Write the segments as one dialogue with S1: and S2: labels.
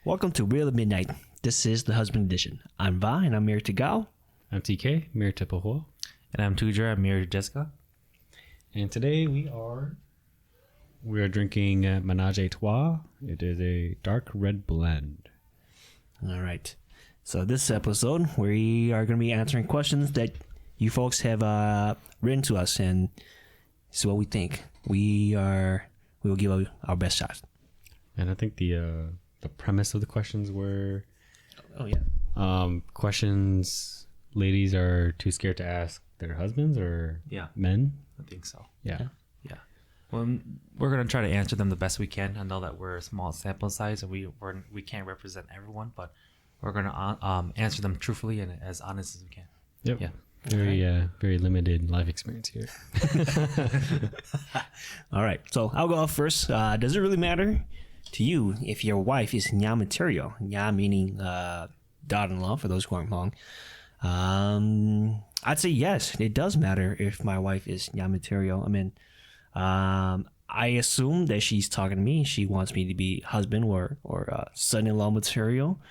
S1: Welcome to Real at Midnight. This is the husband edition. I'm Va, and I'm married to Gao.
S2: I'm TK, married to Pahuo.
S3: And I'm Tuja, I'm married to Jessica.
S2: And today we are drinking Ménage à Trois. It is a dark red blend.
S1: All right. So this episode, we are going to be answering questions that you folks have written to us, and this is what we think. We will give our best shot.
S2: And I think the premise of the questions were questions ladies are too scared to ask their husbands or men.
S3: I think so.
S2: Yeah.
S3: Well, we're going to try to answer them the best we can. I know that we're a small sample size and we can't represent everyone, but we're going to answer them truthfully and as honest as we can.
S2: Yep.
S3: Yeah.
S2: Very limited life experience here.
S1: All right. So I'll go off first. Does it really matter to you if your wife is nya material? Nya meaning daughter-in-law, for those who aren't wrong. I'd say yes, it does matter if my wife is nya material. I mean, I assume that she's talking to me. She wants me to be husband or son-in-law material.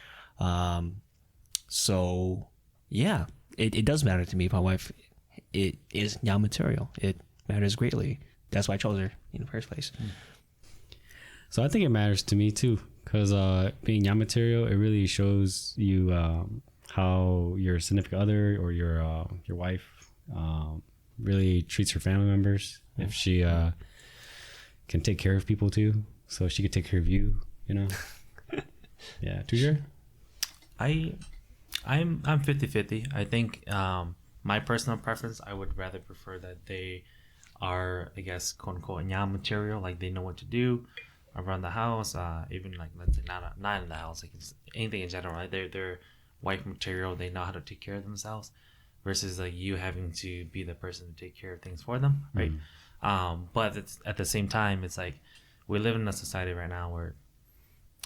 S1: So yeah, it does matter to me if my wife is nya material. It matters greatly. That's why I chose her in the first place.
S2: So I think it matters to me too, because being nya material, it really shows you how your significant other or your wife really treats her family members. If she can take care of people too, so she could take care of you, you know. Yeah, Tuja?
S3: I'm 50-50. I think my personal preference, I would rather prefer that they are, I guess, quote unquote nya material, like they know what to do around the house, even like let's say not in the house, like it's anything in general, right? They're wife material, they know how to take care of themselves, versus like you having to be the person to take care of things for them, right? But it's, at the same time, it's like we live in a society right now where,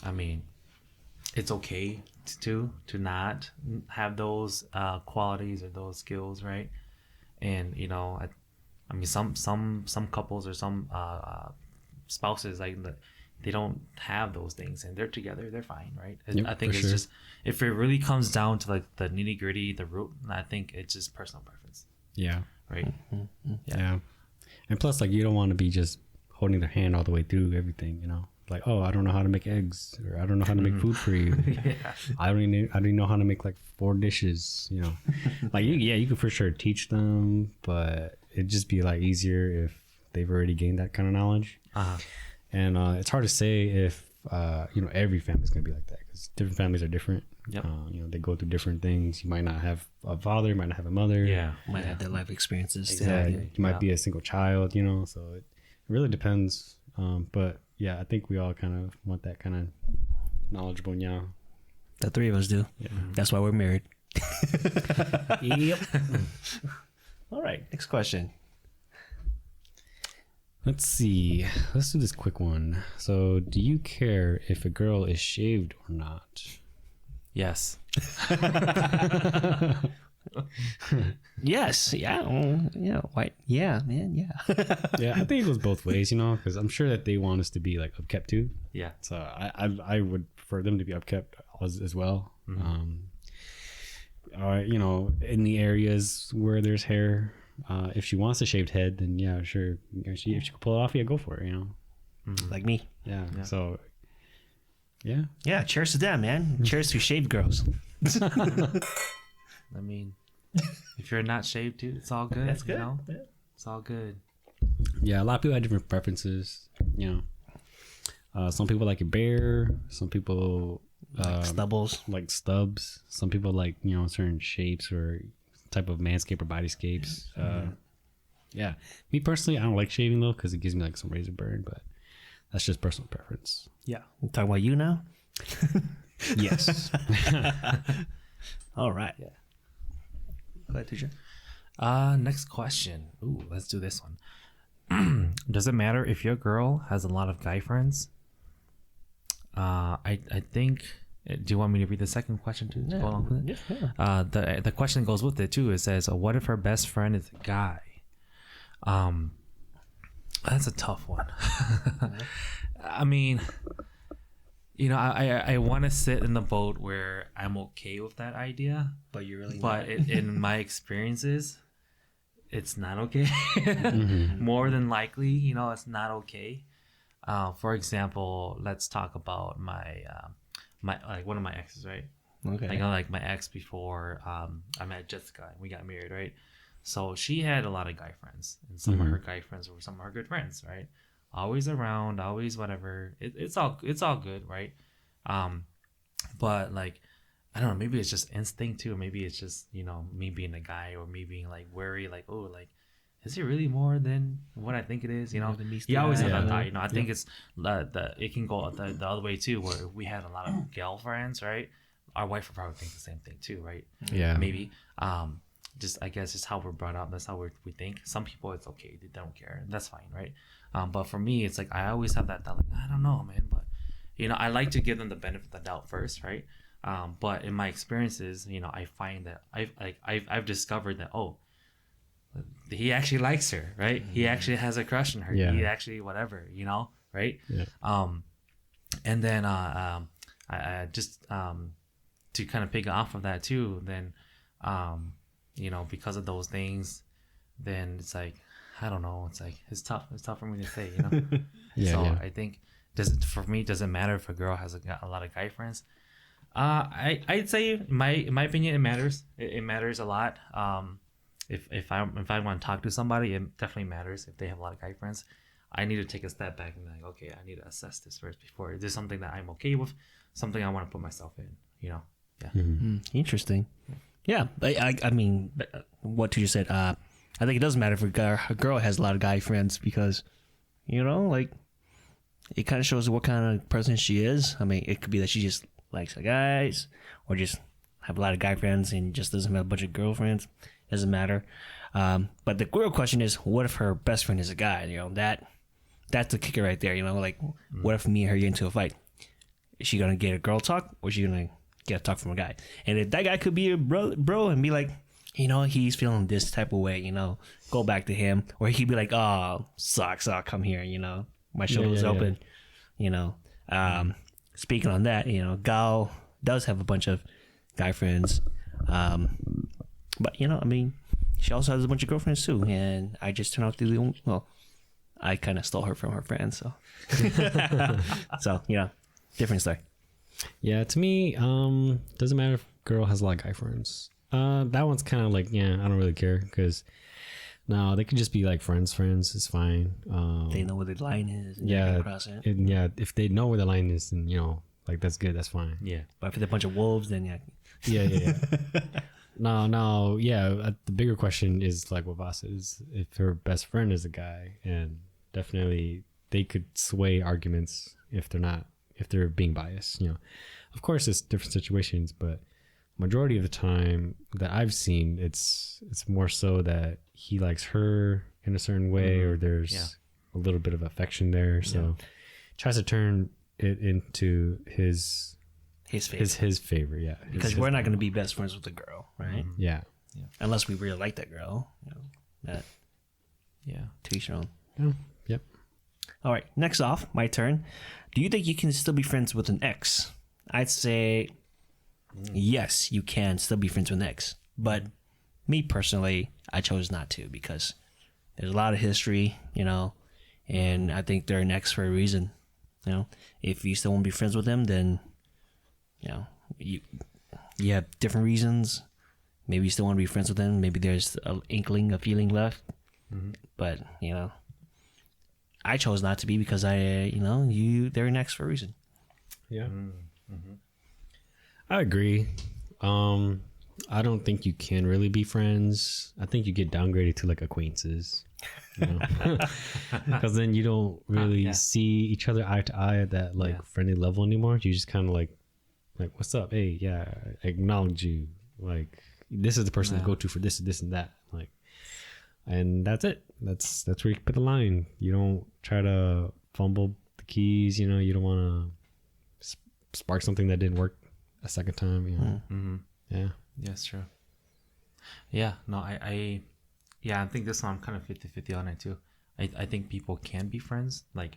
S3: I mean, it's okay to not have those qualities or those skills, right? And you know, I mean, some couples or some spouses, like they don't have those things and they're together, they're fine, right?
S2: Yep,
S3: I think it's just, if it really comes down to like the nitty gritty, the root, I think it's just personal preference.
S2: Yeah.
S3: Right.
S2: Yeah. And plus, like, you don't want to be just holding their hand all the way through everything, you know? Like, oh, I don't know how to make eggs, or I don't know how to make food for you. I don't even know how to make like 4 dishes, you know? Like, you could for sure teach them, but it'd just be like easier if they've already gained that kind of knowledge. And it's hard to say if every family's gonna be like that, because different families are different.
S3: Yep.
S2: They go through different things. You might not have a father, you might not have a mother.
S3: Yeah.
S1: Might have their life experiences.
S2: Exactly. You might be a single child, you know. So it really depends. But yeah, I think we all kind of want that kind of knowledgeable nya.
S1: The 3 of us do.
S2: Yeah.
S1: That's why we're married.
S3: Yep.
S1: All right. Next question.
S2: Let's see. Let's do this quick one. So, do you care if a girl is shaved or not?
S3: Yes.
S1: Yes. Yeah. Yeah. White. Yeah, man. Yeah.
S2: Yeah, I think it goes both ways, you know, because I'm sure that they want us to be like upkept too.
S3: Yeah.
S2: So I would prefer them to be upkept as well. In the areas where there's hair, if she wants a shaved head, then yeah, sure. If she can pull it off, yeah, go for it, you know.
S1: Like me.
S2: Yeah. So yeah.
S1: Yeah. Cheers to them, man. Cheers to shaved girls.
S3: I mean, if you're not shaved, dude, it's all good.
S1: That's good.
S3: You know?
S1: Yeah.
S3: It's all good.
S2: Yeah, a lot of people have different preferences, you know. Some people like it bare. Some people
S1: Like stubbles.
S2: like stubs. Some people like, you know, certain shapes or type of manscape or bodyscapes. Yeah, me personally, I don't like shaving though, because it gives me like some razor burn, but that's just personal preference.
S1: Yeah. We're talking about you now?
S2: Yes.
S1: All right.
S3: Yeah.
S1: Go ahead, teacher.
S3: Next question. Ooh, let's do this one. Does it matter if your girl has a lot of guy friends? I think. Do you want me to read the second question too? To go along with it?
S1: Yeah.
S3: The question goes with it too. It says, "What if her best friend is a guy?" That's a tough one. I mean, I want to sit in the boat where I'm okay with that idea,
S1: But you're really
S3: but
S1: not.
S3: in my experiences, it's not okay.
S2: Mm-hmm.
S3: More than likely, it's not okay. For example, let's talk about my like one of my exes, right?
S1: Okay.
S3: Like my ex before I met Jessica and we got married, right? So she had a lot of guy friends, and some of her guy friends were some of her good friends, right? Always around, always whatever. It's all good, right? But like I don't know, maybe it's just instinct too. Maybe it's just me being a guy, or me being like worried, like, oh, like is it really more than what I think it is?
S1: More than meets
S3: You
S1: the
S3: always
S1: eye.
S3: have that
S2: Yeah.
S3: thought. I think it's it can go the other way too, where we had a lot of gal friends, right? Our wife would probably think the same thing too, right?
S2: Yeah.
S3: Maybe. Just I guess it's how we're brought up. That's how we think. Some people it's okay, they don't care, that's fine, right? But for me, it's like I always have that thought, like I don't know, man, but I like to give them the benefit of the doubt first, right? But in my experiences, I find that I've discovered that he actually likes her, right? He actually has a crush on her.
S2: Yeah.
S3: He actually whatever, right?
S2: Yeah.
S3: And then I just to kind of pick off of that too, then because of those things, then it's like I don't know, it's tough for me to say,
S2: Yeah,
S3: so
S2: yeah.
S3: I think doesn't matter if a girl has a lot of guy friends. I'd say in my opinion it matters. It matters a lot. If I want to talk to somebody, it definitely matters if they have a lot of guy friends. I need to take a step back and be like, okay, I need to assess this first before is this something that I'm okay with, something I want to put myself in. Yeah.
S1: Interesting. Yeah, I mean, what you just said. I think it doesn't matter if a girl has a lot of guy friends because, like, it kind of shows what kind of person she is. I mean, it could be that she just likes the guys, or just have a lot of guy friends and just doesn't have a bunch of girlfriends. Doesn't matter. But the real question is, what if her best friend is a guy? That's the kicker right there. Like, what if me and her get into a fight? Is she gonna get a girl talk, or is she gonna get a talk from a guy? And if that guy could be a bro and be like, he's feeling this type of way, go back to him, or he'd be like, oh, sucks, come here, my shoulder's open, Speaking on that, Gal does have a bunch of guy friends, but I mean, she also has a bunch of girlfriends too, and I just turned out to be the only. Well, I kind of stole her from her friends, so so different story.
S2: Yeah, to me, doesn't matter if girl has a lot of guy friends. That one's kind of like, I don't really care, because no, they could just be like friends. It's fine.
S1: They know where the line is. And
S2: Yeah,
S1: they can cross it.
S2: if they know where the line is, then like that's good. That's fine.
S3: Yeah.
S1: But if they're a bunch of wolves, then
S2: Yeah. No, yeah. The bigger question is like what Voss is, if her best friend is a guy, and definitely they could sway arguments if they're being biased. Of course, it's different situations, but majority of the time that I've seen, it's more so that he likes her in a certain way, or there's a little bit of affection there. So tries to turn it into his
S1: favorite.
S2: his favor. Yeah,
S1: Because we're not going to be best friends with a girl, right?
S2: Yeah.
S1: Unless we really like that girl. That
S3: Yeah.
S1: to each their own.
S2: Yeah. Yep.
S1: All right, next off, my turn. Do you think you can still be friends with an ex? I'd say yes, you can still be friends with an ex. But me personally, I chose not to because there's a lot of history, and I think they're an ex for a reason. If you still want to be friends with them, then, you have different reasons. Maybe you still want to be friends with them. Maybe there's an inkling, a feeling left. But, I chose not to be because they're an ex for a reason.
S2: Yeah. I agree. I don't think you can really be friends. I think you get downgraded to like acquaintances. Because then you don't really see each other eye to eye at that friendly level anymore. You just kind of like what's up? Hey, I acknowledge you. Like, this is the person to go to for this and that. Like, and that's it. That's where you put the line. You don't try to fumble the keys. You don't want to spark something that didn't work a second time. Yeah.
S3: That's true. Yeah. No, I think this one I'm kind of 50-50 on it too. I think people can be friends. Like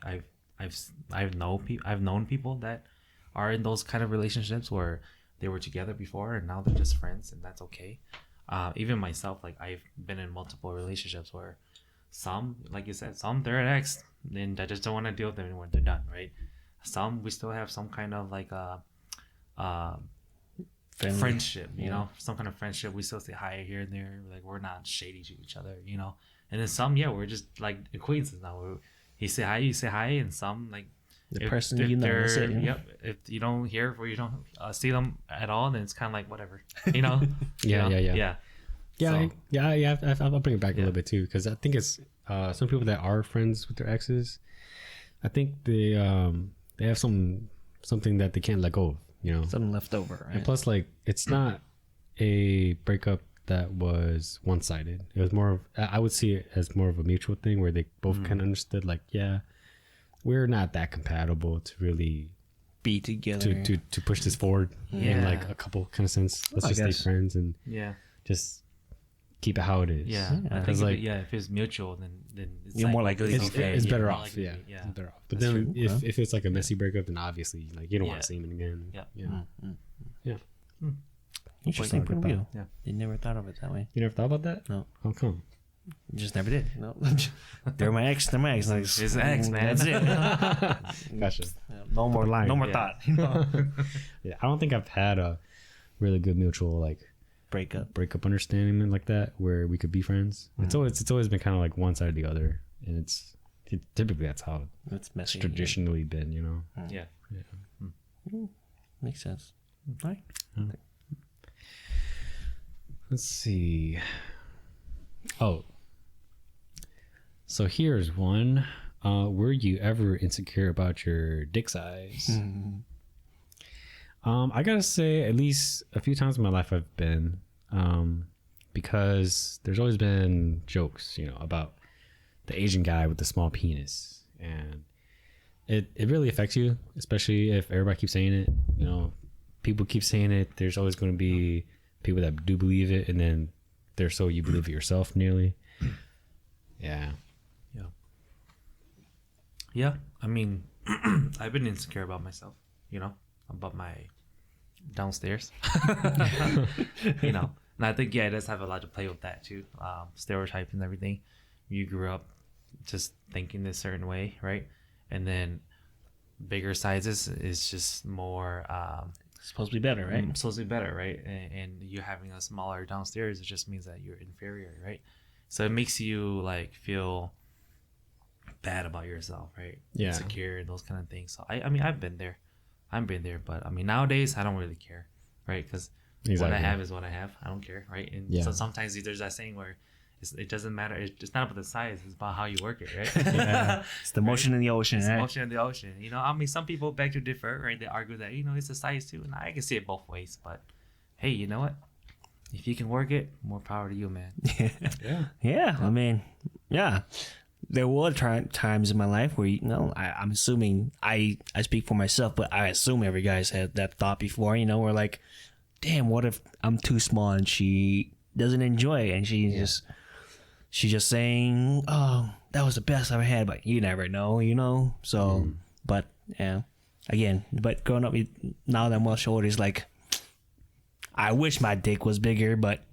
S3: I've known people that are in those kind of relationships where they were together before and now they're just friends, and that's okay. Even myself, like I've been in multiple relationships where some, like you said, some they're an ex, and I just don't want to deal with them anymore. They're done, right? Some we still have some kind of like friendship, you know, some kind of friendship. We still say hi here and there, like we're not shady to each other, you know. And then some, we're just like acquaintances now. He say hi, you say hi, and some like
S1: the person you know. That's it,
S3: Yep. If you don't hear or you don't see them at all, then it's kind of like whatever, you know.
S2: Yeah.
S3: So,
S2: I'll bring it back a little bit too, because I think it's some people that are friends with their exes. I think they have something that they can't let go of, you know,
S1: something left over, right?
S2: And plus, like, it's not a breakup that was one-sided. It was more of, I would see it as more of a mutual thing where they both kind of understood, like, yeah, we're not that compatible to really
S1: be together
S2: to push this forward in like a couple kind of sense. Let's just stay friends and just keep it how it is.
S3: I think if it's mutual, then it's
S1: you're
S3: like,
S1: more likely to be
S2: it's better off.
S3: Yeah,
S2: it's better off. But then if it's like a messy breakup, then obviously like you don't want to see him again.
S1: Interesting point of view.
S3: Yeah.
S1: You never thought of it that way.
S2: You never thought about that?
S1: No.
S2: How come?
S1: You just never did. No. They're my ex. They're my ex. Like,
S3: his ex, man.
S1: That's it.
S2: Gotcha.
S1: No more thought.
S2: Yeah, I don't think I've had a really good mutual like breakup understanding like that where we could be friends. It's always been kind of like one side or the other, and typically that's how
S1: it's messy,
S2: traditionally been, you know.
S1: Makes sense. Right.
S2: Let's see. Oh, so here's one. Were you ever insecure about your dick size? I gotta say, at least a few times in my life I've been, because there's always been jokes, you know, about the Asian guy with the small penis, and it really affects you, especially if everybody keeps saying it. You know, people keep saying it. There's always going to be people that do believe it, and then you believe it yourself nearly.
S3: Yeah. I mean, I've been insecure about myself, you know, about my downstairs. You know, and I think it does have a lot to play with that too. Stereotypes and everything. You grew up just thinking this certain way, right? And then bigger sizes is just more
S1: supposed to be better, right?
S3: Supposed to be better, right? And you having a smaller downstairs, it just means that you're inferior, right? So it makes you like feel bad about yourself, right? Insecure and those kind of things. So I mean, I've been there, but I mean, nowadays I don't really care, right? Because what I have is what I have. I don't care, right? And so sometimes there's that saying where it doesn't matter. It's not about the size. It's about how you work it, right?
S1: It's the motion in the ocean,
S3: It's
S1: right?
S3: the motion in the ocean. You know, I mean, some people beg to differ, right? They argue that, you know, it's the size too. And I can see it both ways. But, hey, you know what? If you can work it, more power to you, man.
S1: Yeah. I mean, there were times in my life where, you know, I'm assuming, I speak for myself, but I assume every guy's had that thought before, you know, where like, damn, what if I'm too small and she doesn't enjoy it, and she's just saying, oh, that was the best I've ever had, but you never know, you know? So, but but growing up, now that I'm much older, it's like, I wish my dick was bigger, but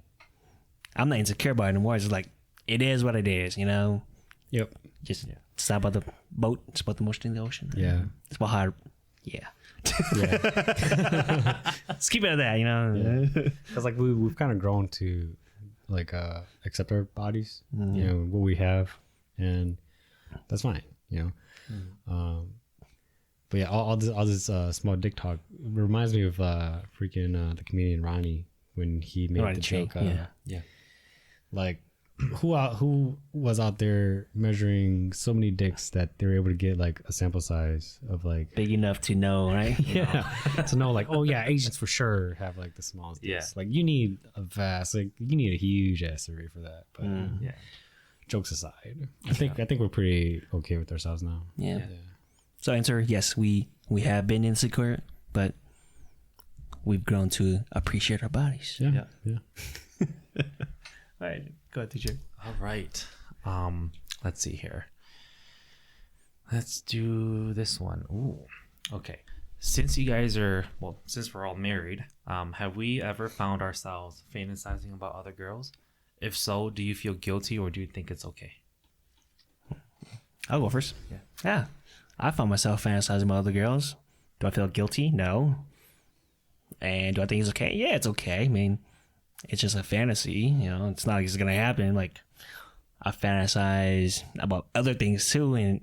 S1: I'm not insecure about it anymore. It's like, it is what it is, you know?
S2: Yep.
S1: It's not about the boat, it's about the motion in the ocean.
S2: Yeah.
S1: It's about how, let's keep it at that, you know?
S2: Because like we've kind of grown to like accept our bodies, you know, what we have, and that's fine, you know. But yeah, all this small dick talk reminds me of freaking the comedian Ronnie when he made the joke. Like who was out there measuring so many dicks that they were able to get like a sample size of like
S1: big enough to know, right?
S2: To know like, oh yeah, Asians for sure have like the smallest dicks. Like you need a huge ass survey for that. But jokes aside, I think we're pretty okay with ourselves now.
S1: Yeah. So answer, yes, we have been insecure, but we've grown to appreciate our bodies.
S2: Yeah.
S1: All right, go ahead, teacher.
S3: All right. Let's see here. Let's do this one. Ooh. Okay. since you guys are since we're all married, have we ever found ourselves fantasizing about other girls? If so, do you feel guilty or do you think it's okay?
S1: I'll go first. Yeah. I found myself fantasizing about other girls. Do I feel guilty? No. And do I think it's okay? Yeah, it's okay. I mean, it's just a fantasy. It's not like it's gonna happen. Like, I fantasize about other things too, and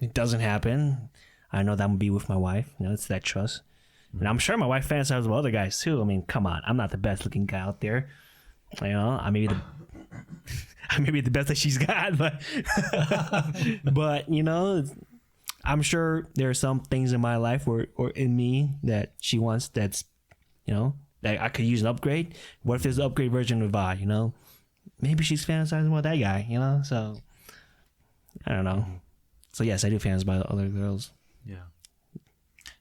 S1: it doesn't happen. I know that I'm gonna be with my wife. It's that trust. And I'm sure my wife fantasizes about other guys too. I mean, come on, I'm not the best looking guy out there. I may be the best that she's got, but but I'm sure there are some things in my life or in me that she wants that's that I could use an upgrade. What if there's an upgrade version of I? Maybe she's fantasizing about that guy. So I don't know. So yes, I do fantasize about other girls.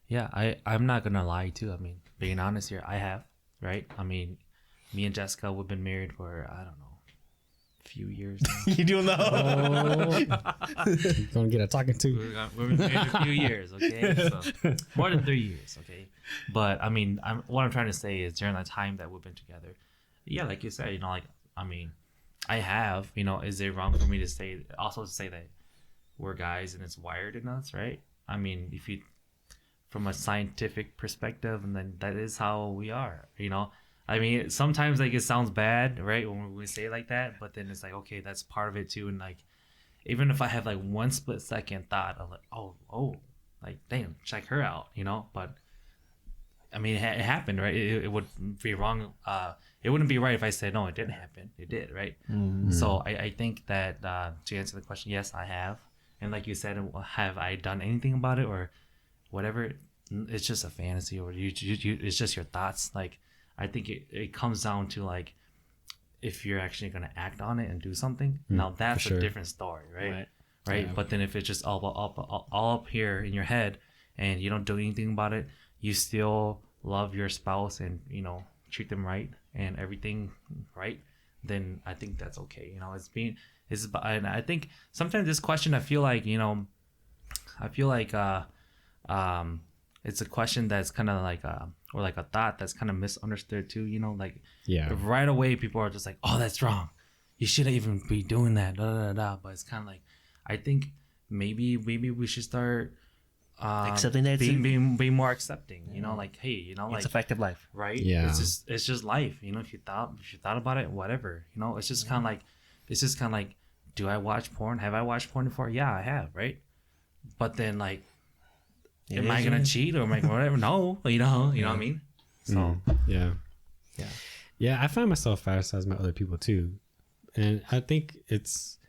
S3: Yeah, I'm not gonna lie too. I mean, being honest here, I have, right? I mean, me and Jessica, we've been married for, I don't know, a few years now.
S1: You do know.
S2: You're gonna get a talking to.
S3: We've been married a few years, okay? So more than 3 years, okay? But I mean, what I'm trying to say is during that time that we've been together, yeah, like you said, I mean, I have, is it wrong for me to say that we're guys and it's wired in us, right? I mean, if you, from a scientific perspective, and then that is how we are, I mean, sometimes like it sounds bad, right, when we say it like that, but then it's like, okay, that's part of it too. And like, even if I have like one split second thought of like, oh, like, damn, check her out, but I mean, it happened, right? It would be wrong. It wouldn't be right if I said, no, it didn't happen. It did, right? Mm-hmm. So I think that to answer the question, yes, I have. And like you said, have I done anything about it or whatever? It's just a fantasy, or you it's just your thoughts. Like, I think it comes down to like, if you're actually going to act on it and do something. Now that's a different story, right? Right. Yeah. But then if it's just all up here in your head and you don't do anything about it, you still love your spouse and treat them right and everything right, then I think that's okay. And I think sometimes this question, I feel like it's a question that's kind of like or like a thought that's kind of misunderstood too. Like, right away people are just like, oh, that's wrong, you shouldn't even be doing that, but it's kind of like, I think maybe we should start
S1: accepting that,
S3: being more accepting, like, hey, like,
S1: it's effective life,
S3: right? Yeah, it's just life. If you thought about it, whatever, it's just kind of like, do I watch porn? Have I watched porn before? Yeah, I have, right? But then like, am I gonna cheat or am I whatever? No, you know what I mean? So
S2: yeah, I find myself fantasizing about other people too, and I think it's,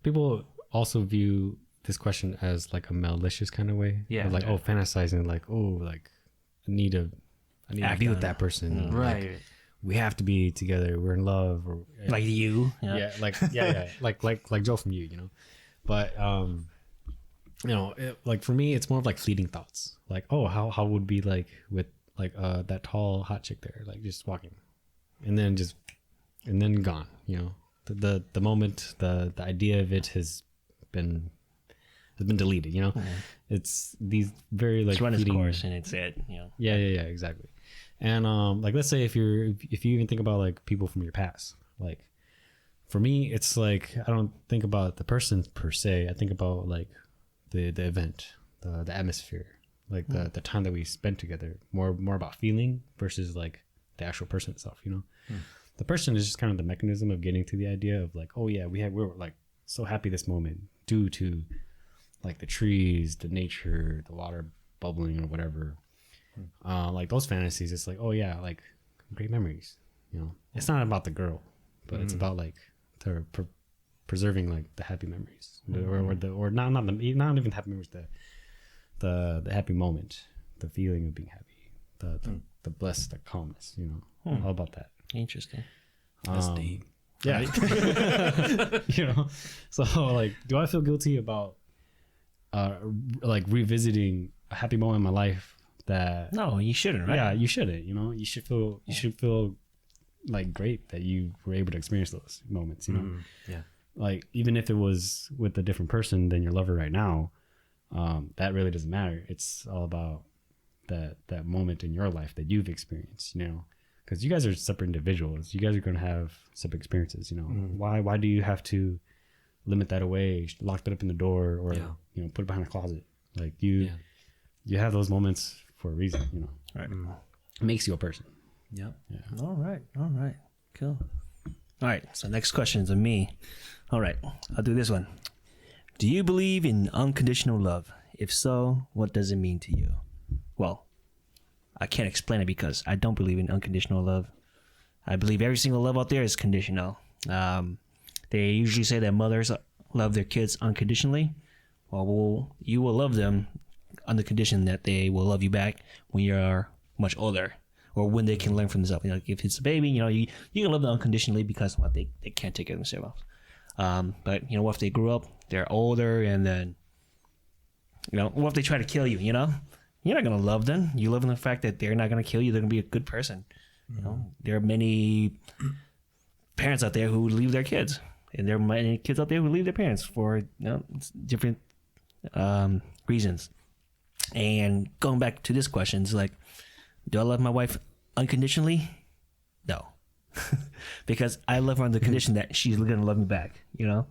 S2: people also view this question as like a malicious kind of way. Yeah. Like, oh, fantasizing, like, oh, like I need to be with that person.
S3: Right.
S2: Like, we have to be together. We're in love. Or
S1: like you.
S2: Yeah. Like Joe from you, But like for me, it's more of like fleeting thoughts. Like, oh, how would be like with like that tall hot chick there, like just walking, and then gone. The moment, the idea of it has been deleted. It's these very like
S1: it's run its course and it's it.
S2: Yeah, exactly. And like, let's say if you even think about like people from your past, like for me, it's like I don't think about the person per se. I think about like the event, the atmosphere, like the time that we spent together. More about feeling versus like the actual person itself. The person is just kind of the mechanism of getting to the idea of like, oh yeah, we were like so happy this moment due to like the trees, the nature, the water bubbling or whatever. Like those fantasies, it's like, oh yeah, like great memories. It's not about the girl, but it's about like preserving like the happy memories, or not even happy memories, the happy moment, the feeling of being happy, the blessed, the calmness. All about that.
S1: Interesting.
S3: That's deep.
S2: Yeah. Right? So like, do I feel guilty about like revisiting a happy moment in my life that?
S1: No, you shouldn't, right?
S2: Yeah, you shouldn't. You should feel like great that you were able to experience those moments.
S3: Yeah.
S2: Like, even if it was with a different person than your lover right now, that really doesn't matter. It's all about that moment in your life that you've experienced, you know, because you guys are separate individuals. You guys are going to have separate experiences, you know. Why do you have to limit that away, lock it up in the door, or you know, put it behind a closet? Like you have those moments for a reason, you know.
S1: Right.
S2: It makes you a person.
S3: Yep.
S1: Yeah. All right. Cool. All right. So next question is on me. All right. I'll do this one. Do you believe in unconditional love? If so, what does it mean to you? Well, I can't explain it because I don't believe in unconditional love. I believe every single love out there is conditional. They usually say that mothers love their kids unconditionally. Well, you will love them on the condition that they will love you back when you're much older, or when they can learn from themselves. You know, if it's a baby, you know, you can love them unconditionally because they can't take care of themselves. But you know, what if they grew up, they're older, and then, you know, what if they try to kill you? You know, you're not gonna love them. You love them the fact that they're not gonna kill you. They're gonna be a good person. You know, there are many parents out there who leave their kids, and there are many kids out there who leave their parents for, you know, different reasons. And going back to this question, it's like, do I love my wife unconditionally? No. Because I love her on the condition that she's going to love me back, you know?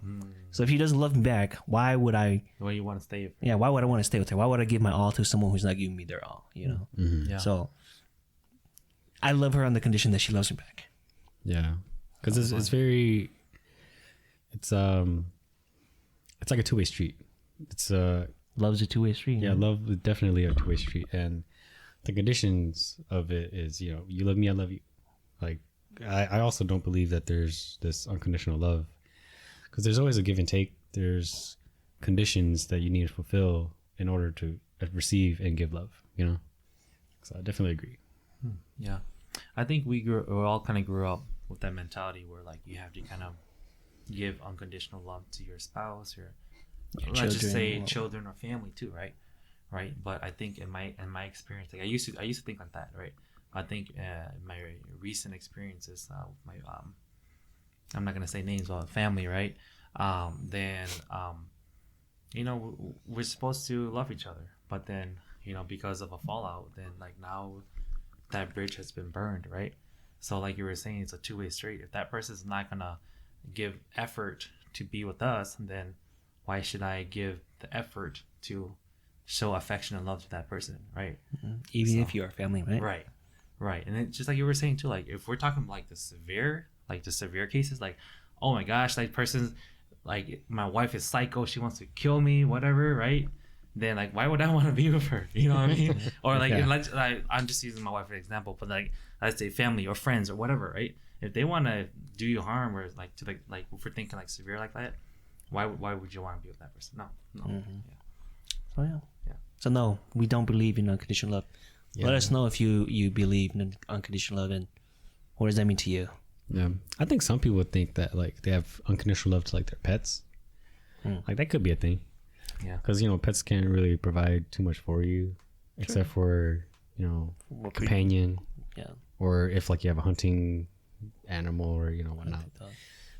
S1: So if she doesn't love me back, why would I...
S3: Why you want to stay with her?
S1: Yeah, why would I want to stay with her? Why would I give my all to someone who's not giving me their all, you know?
S3: Yeah.
S1: So I love her on the condition that she loves me back.
S2: Yeah. Because it's very... It's like a two-way street. It's
S1: Love's a two-way street.
S2: yeah, love is definitely a two-way street, and the conditions of it is, you know, you love me, I love you. Like I also don't believe that there's this unconditional love, because there's always a give and take. There's conditions that you need to fulfill in order to receive and give love, you know. So I definitely agree.
S3: Yeah, I think we all kind of grew up with that mentality where like you have to kind of give unconditional love to your spouse or let's just say children or family too, right? But I think in my experience, like I used to think like that, right? I think in my recent experiences with my I'm not gonna say names, but family, right? Then you know, we're supposed to love each other, but then, you know, because of a fallout, then like now that bridge has been burned, right? So like you were saying, it's a two-way street. If that person's not gonna give effort to be with us, then why should I give the effort to show affection and love to that person, right?
S1: Even if you are family, right?
S3: Right. And it's just like you were saying too, like if we're talking like the severe cases, like, oh my gosh, like person's like, my wife is psycho, she wants to kill me, whatever, right? Then like, why would I want to be with her? You know what I mean? Or like, I'm just using my wife as an example, but like, let's say family or friends or whatever, right? If they want to do you harm, or like to like if we're thinking like severe like that, why would you want to be with that person? No. Yeah.
S1: So no, we don't believe in unconditional love.
S2: Yeah.
S1: Let us know if you believe in unconditional love, and what does that mean to you?
S2: Yeah, I think some people think that like they have unconditional love to like their pets. Like that could be a thing.
S3: Yeah.
S2: Because, you know, pets can't really provide too much for you, except for, you know, companion.
S1: Yeah.
S2: Or if like you have a hunting animal or, you know, whatnot.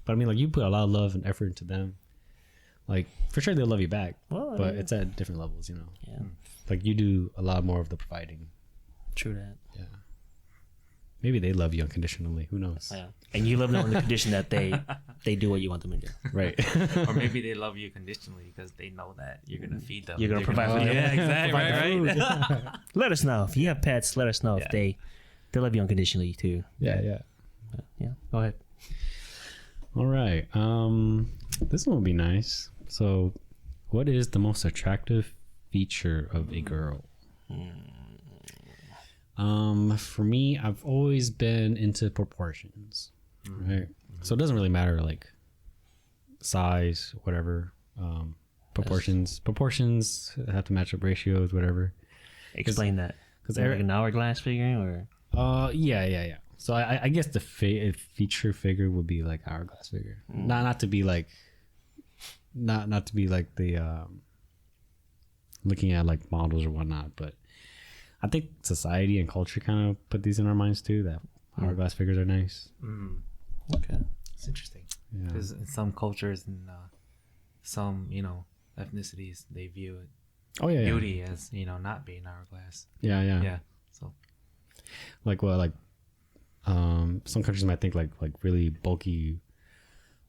S2: But I mean, like you put a lot of love and effort into them. Like for sure they'll love you back.
S1: Well,
S2: but it's at different levels, you know.
S1: Yeah.
S2: Like you do a lot more of the providing.
S1: True that.
S2: Yeah. Maybe they love you unconditionally. Who knows?
S1: Yeah. And you love them on the condition that they do what you want them to do.
S2: Right.
S3: Or maybe they love you conditionally because they know that you're gonna feed them.
S1: You're gonna provide for them.
S3: Yeah, exactly. Right.
S1: Let us know if you have pets. Let us know if they love you unconditionally too.
S2: Yeah.
S1: Yeah. Go ahead.
S2: All right. This one will be nice. So, what is the most attractive feature of a girl? For me, I've always been into proportions, right? So it doesn't really matter like size, whatever. Proportions have to match up ratios, whatever.
S1: Explain that.
S2: Because
S1: Like an hourglass figure, or
S2: yeah. So I guess the feature figure would be like hourglass figure, not to be like, not to be like the looking at like models or whatnot, but I think society and culture kind of put these in our minds too, that hourglass figures are nice.
S1: okay,
S3: It's interesting
S2: Yeah.
S3: because in some cultures and some, you know, ethnicities, they view it
S2: Oh yeah,
S3: beauty as not being hourglass.
S2: yeah.
S3: So
S2: Like some countries might think like really bulky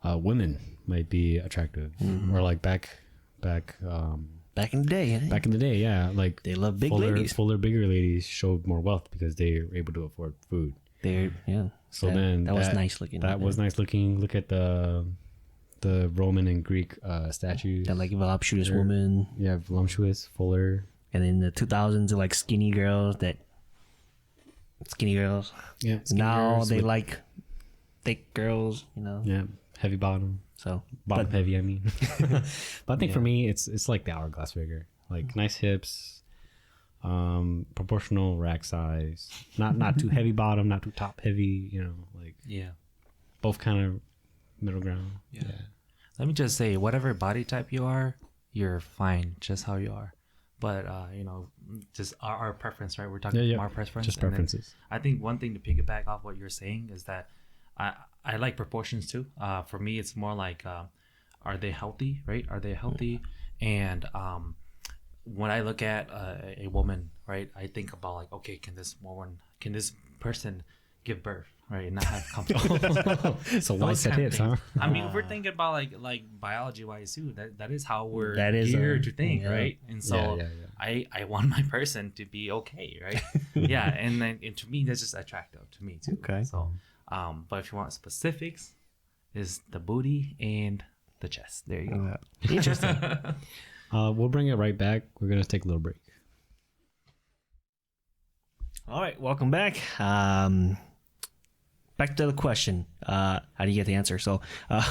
S2: women might be attractive, or like back
S1: Back in the day, eh?
S2: back in the day, yeah, like
S1: They love big
S2: fuller,
S1: ladies.
S2: bigger ladies showed more wealth because they were able to afford food.
S1: Yeah.
S2: So
S1: that was nice looking.
S2: That was nice looking. Look at the Roman and Greek statues.
S1: That like voluptuous woman.
S2: Yeah, voluptuous, fuller.
S1: And in the 2000s, they're like skinny girls.
S2: Yeah.
S1: Now
S2: girls
S1: they
S2: with-
S1: like thick girls.
S2: Yeah, heavy bottom.
S1: So
S2: Bottom
S1: but-
S2: heavy, I mean. But I think for me, it's like the hourglass figure. Like nice hips, proportional rack size. Not too heavy bottom, not too top heavy. Like
S3: yeah.
S2: both kind of middle ground.
S3: Yeah. Let me just say, whatever body type you are, you're fine just how you are. But just our preference, right? We're talking
S2: Yeah.
S3: our preference.
S2: Just
S3: and then
S2: preferences.
S3: I think one thing to piggyback off what you're saying is that I like proportions too. For me, it's more like, are they healthy, right? Are they healthy? And when I look at a woman, right, I think about like, okay, can this person give birth, right, and not have comfortable.
S2: So why
S3: Those
S2: set
S3: kind of
S2: hips, huh?
S3: things. I mean, if we're thinking about like biology wise too, that is how we're
S1: That is
S3: geared to think,
S1: yeah.
S3: right? And so
S2: Yeah.
S3: I want my person to be okay, right? Yeah, and to me that's just attractive to me too.
S1: Okay.
S3: So, but if you want specifics, is the booty and the chest. There you go.
S1: Interesting.
S2: We'll bring it right back. We're gonna take a little break.
S1: All right, welcome back. Back to the question. How do you get the answer? So,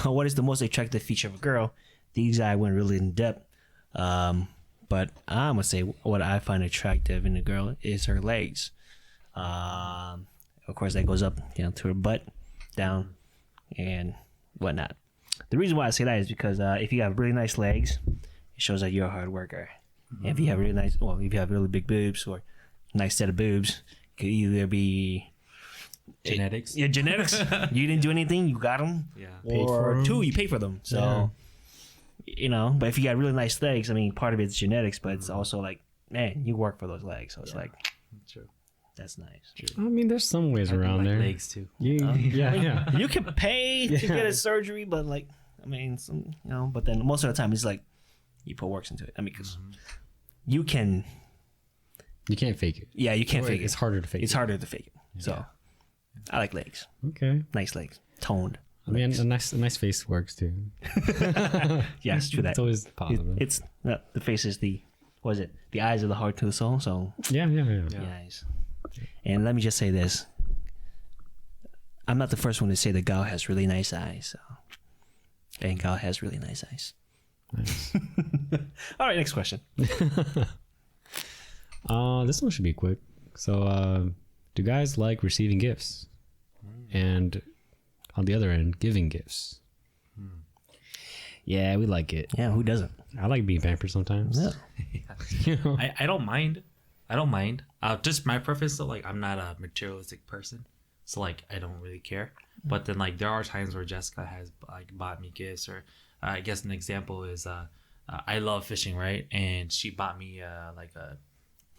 S1: what is the most attractive feature of a girl? These guys went really in depth. But I'm gonna say what I find attractive in a girl is her legs. Of course, that goes up, to her butt, down, and whatnot. The reason why I say that is because if you have really nice legs, it shows that you're a hard worker. Mm-hmm. If you have if you have really big boobs or nice set of boobs, it could either be
S3: Genetics.
S1: Yeah, genetics. You didn't do anything, you got them.
S3: Yeah.
S2: Paid for
S1: Or
S2: 'em.
S1: two, you pay for them. So, but if you got really nice legs, I mean, part of it's genetics, but it's also like, man, you work for those legs. So it's like,
S3: True.
S1: that's nice.
S2: I mean, there's some ways
S3: I do
S2: around
S3: like
S2: there.
S3: legs too.
S2: Yeah.
S1: You can pay to get a surgery, but like, I mean, but then most of the time it's like, you put works into it. I mean, because you can,
S2: You can't fake it.
S1: yeah, you can't fake it.
S2: It's harder to fake
S1: It's
S2: it.
S1: harder to fake it. So, I like legs.
S2: Okay.
S1: Nice legs. Toned.
S2: I mean, a nice face works too.
S1: Yes, true that.
S2: It's always positive.
S1: It's the face is the eyes are the heart to the soul. So
S2: Yeah.
S1: yes. And let me just say this: I'm not the first one to say that Gal has really nice eyes. So, and Gal has really nice eyes.
S2: Nice.
S1: All right, next question.
S2: This one should be quick. So, do guys like receiving gifts? And on the other end, giving gifts? Yeah, we like it.
S1: Yeah, who doesn't?
S2: I like being pampered sometimes.
S1: Yeah.
S2: You know?
S3: I don't mind. Just my preference though, like I'm not a materialistic person, so like I don't really care. But then like there are times where Jessica has like bought me gifts, or I guess an example is I love fishing, right? And she bought me like a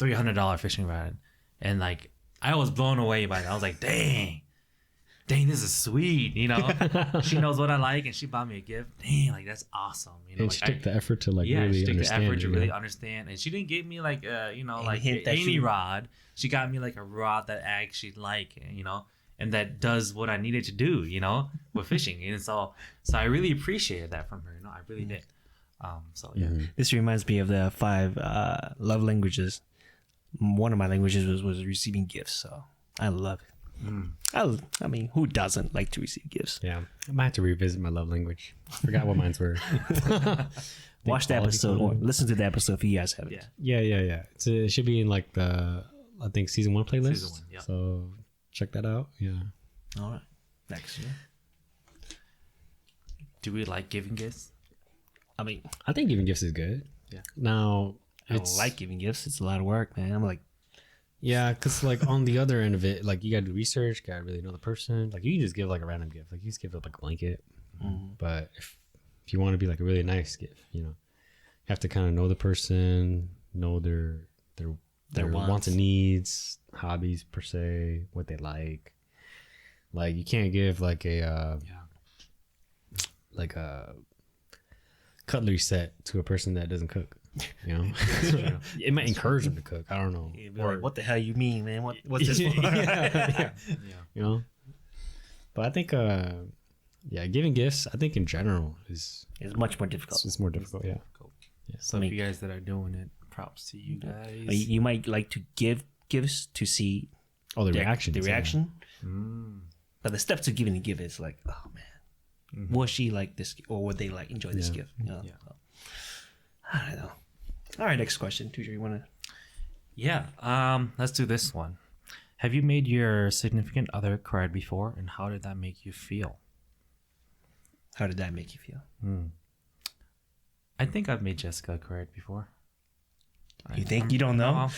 S3: $300 fishing rod, and like I was blown away by it. I was like, dang, this is sweet, She knows what I like, and she bought me a gift. Dang, like that's awesome,
S2: And
S3: like,
S2: she took the effort to like
S3: she
S2: really
S3: took the
S2: understand
S3: effort
S2: it,
S3: to
S2: you
S3: really
S2: know?
S3: understand, and she didn't give me like like
S1: hint that
S3: any
S1: she-
S3: rod. She got me like a rod that I actually like, and that does what I needed to do, with fishing. And so I really appreciated that from her. I really did. So yeah.
S2: Mm-hmm.
S1: This reminds me of the 5 love languages. One of my languages was receiving gifts, so I love it. I mean, who doesn't like to receive gifts?
S2: Yeah, I might have to revisit my love language. I forgot what mine were.
S1: Watch the
S2: quality
S1: episode or
S2: content.
S1: listen to the episode if you guys haven't.
S3: Yeah.
S2: Yeah. It should be in like the season 1 playlist.
S3: Season 1, yeah.
S2: So check that out. Yeah.
S1: All right. Next.
S3: Do we like giving gifts?
S1: I mean,
S2: I think giving gifts is good.
S3: Yeah.
S2: Now,
S1: I don't like giving gifts. It's a lot of work, man. I'm like,
S2: yeah, because like on the other end of it, like you gotta do research, gotta really know the person. Like you can just give like a random gift, like you just give up like a blanket. But if you want to be like a really nice gift, you have to kind of know the person, know their wants and needs, hobbies per se, what they like. Like you can't give like a cutlery set to a person that doesn't cook. You know, it might encourage them to cook. I don't know.
S1: Or what the hell you mean, man? What's this for?
S2: Yeah. You know, but I think giving gifts, I think in general is
S1: much more difficult.
S2: It's more difficult. Yeah.
S3: So if you guys that are doing it, props to you guys.
S1: You might like to give gifts to see
S2: the reaction.
S1: The reaction. But the steps to giving a gift is like, oh man, will she like this, or would they like enjoy this gift? You know? So, I don't know. All right, next question. Tutor, you want to?
S3: Yeah. Let's do this one. Have you made your significant other cry before, and how did that make you feel?
S1: How did that make you feel?
S3: I think I've made Jessica cry before.
S1: You think? You don't know?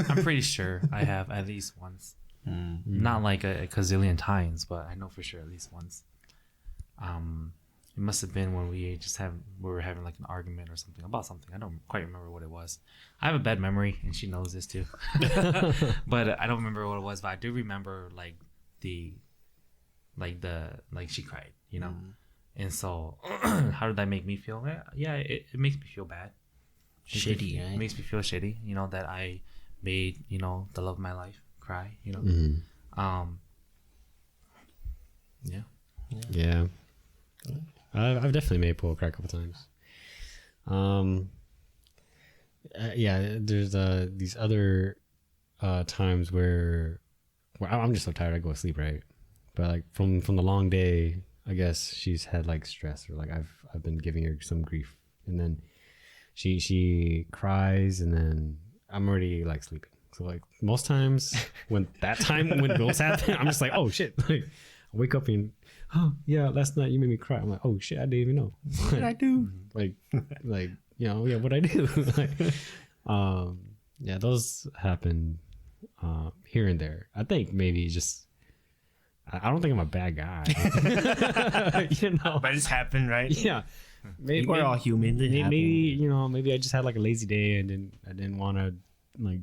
S3: I'm pretty sure I have at least once. Not like a gazillion times, but I know for sure at least once. It must have been when we were having like an argument or something about something. I don't quite remember what it was. I have a bad memory, and she knows this too. But I don't remember what it was. But I do remember she cried, you know. And so, how did that make me feel? Yeah, it makes me feel bad.
S1: Shitty, right?
S3: It makes me feel shitty, you know, that I made, you know, the love of my life cry, you know.
S2: Yeah. I've definitely made Paul cry a couple times. There's these other times where I'm just so tired I go to sleep, right? But like from the long day, I guess she's had like stress, or like I've been giving her some grief, and then she cries, and then I'm already like sleeping. So like most times when those happen, I'm just like, oh shit. Like I wake up and last night you made me cry. I'm like, oh shit, I didn't even know. What did I do? like what I do. Those happen here and there. I think maybe just I don't think I'm a bad guy. You know,
S1: but it's happened, right?
S2: Yeah. Maybe
S1: we're all human.
S2: Maybe I just had like a lazy day and I didn't want to like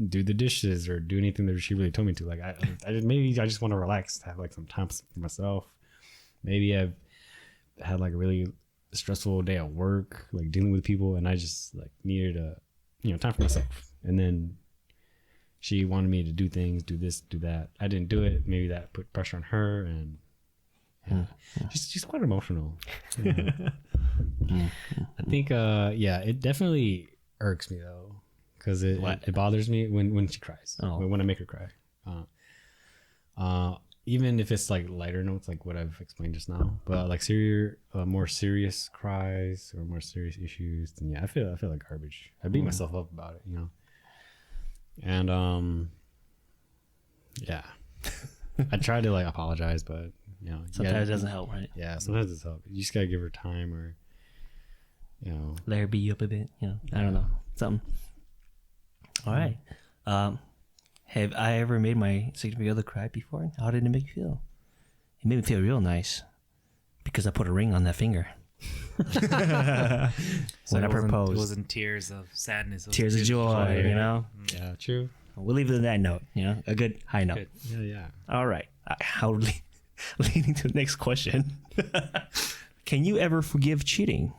S2: do the dishes or do anything that she really told me to. Like I just want to relax, have like some time for myself. Maybe I've had like a really stressful day at work, like dealing with people, and I just like needed time for myself. And then she wanted me to do things, do this, do that. I didn't do it. Maybe that put pressure on her, and she's quite emotional. I think it definitely irks me though, because it bothers me when she cries. When I make her cry. Even if it's like lighter notes, like what I've explained just now, but like more serious cries or more serious issues, then I feel like garbage. I beat myself up about it, you know. And I try to like apologize, but
S1: sometimes it doesn't help, right?
S2: Yeah, sometimes it's help. You just gotta give her time, or
S1: let her beat you up a bit. I don't know, something. All right. Have I ever made my significant other cry before? How did it make you feel? It made me feel real nice because I put a ring on that finger. When I proposed.
S3: It wasn't tears of sadness.
S1: Tears of joy, you know?
S2: Yeah, true.
S1: We'll leave it at that note, a good high note.
S2: Good. Yeah.
S1: All right. Leading to the next question. Can you ever forgive cheating?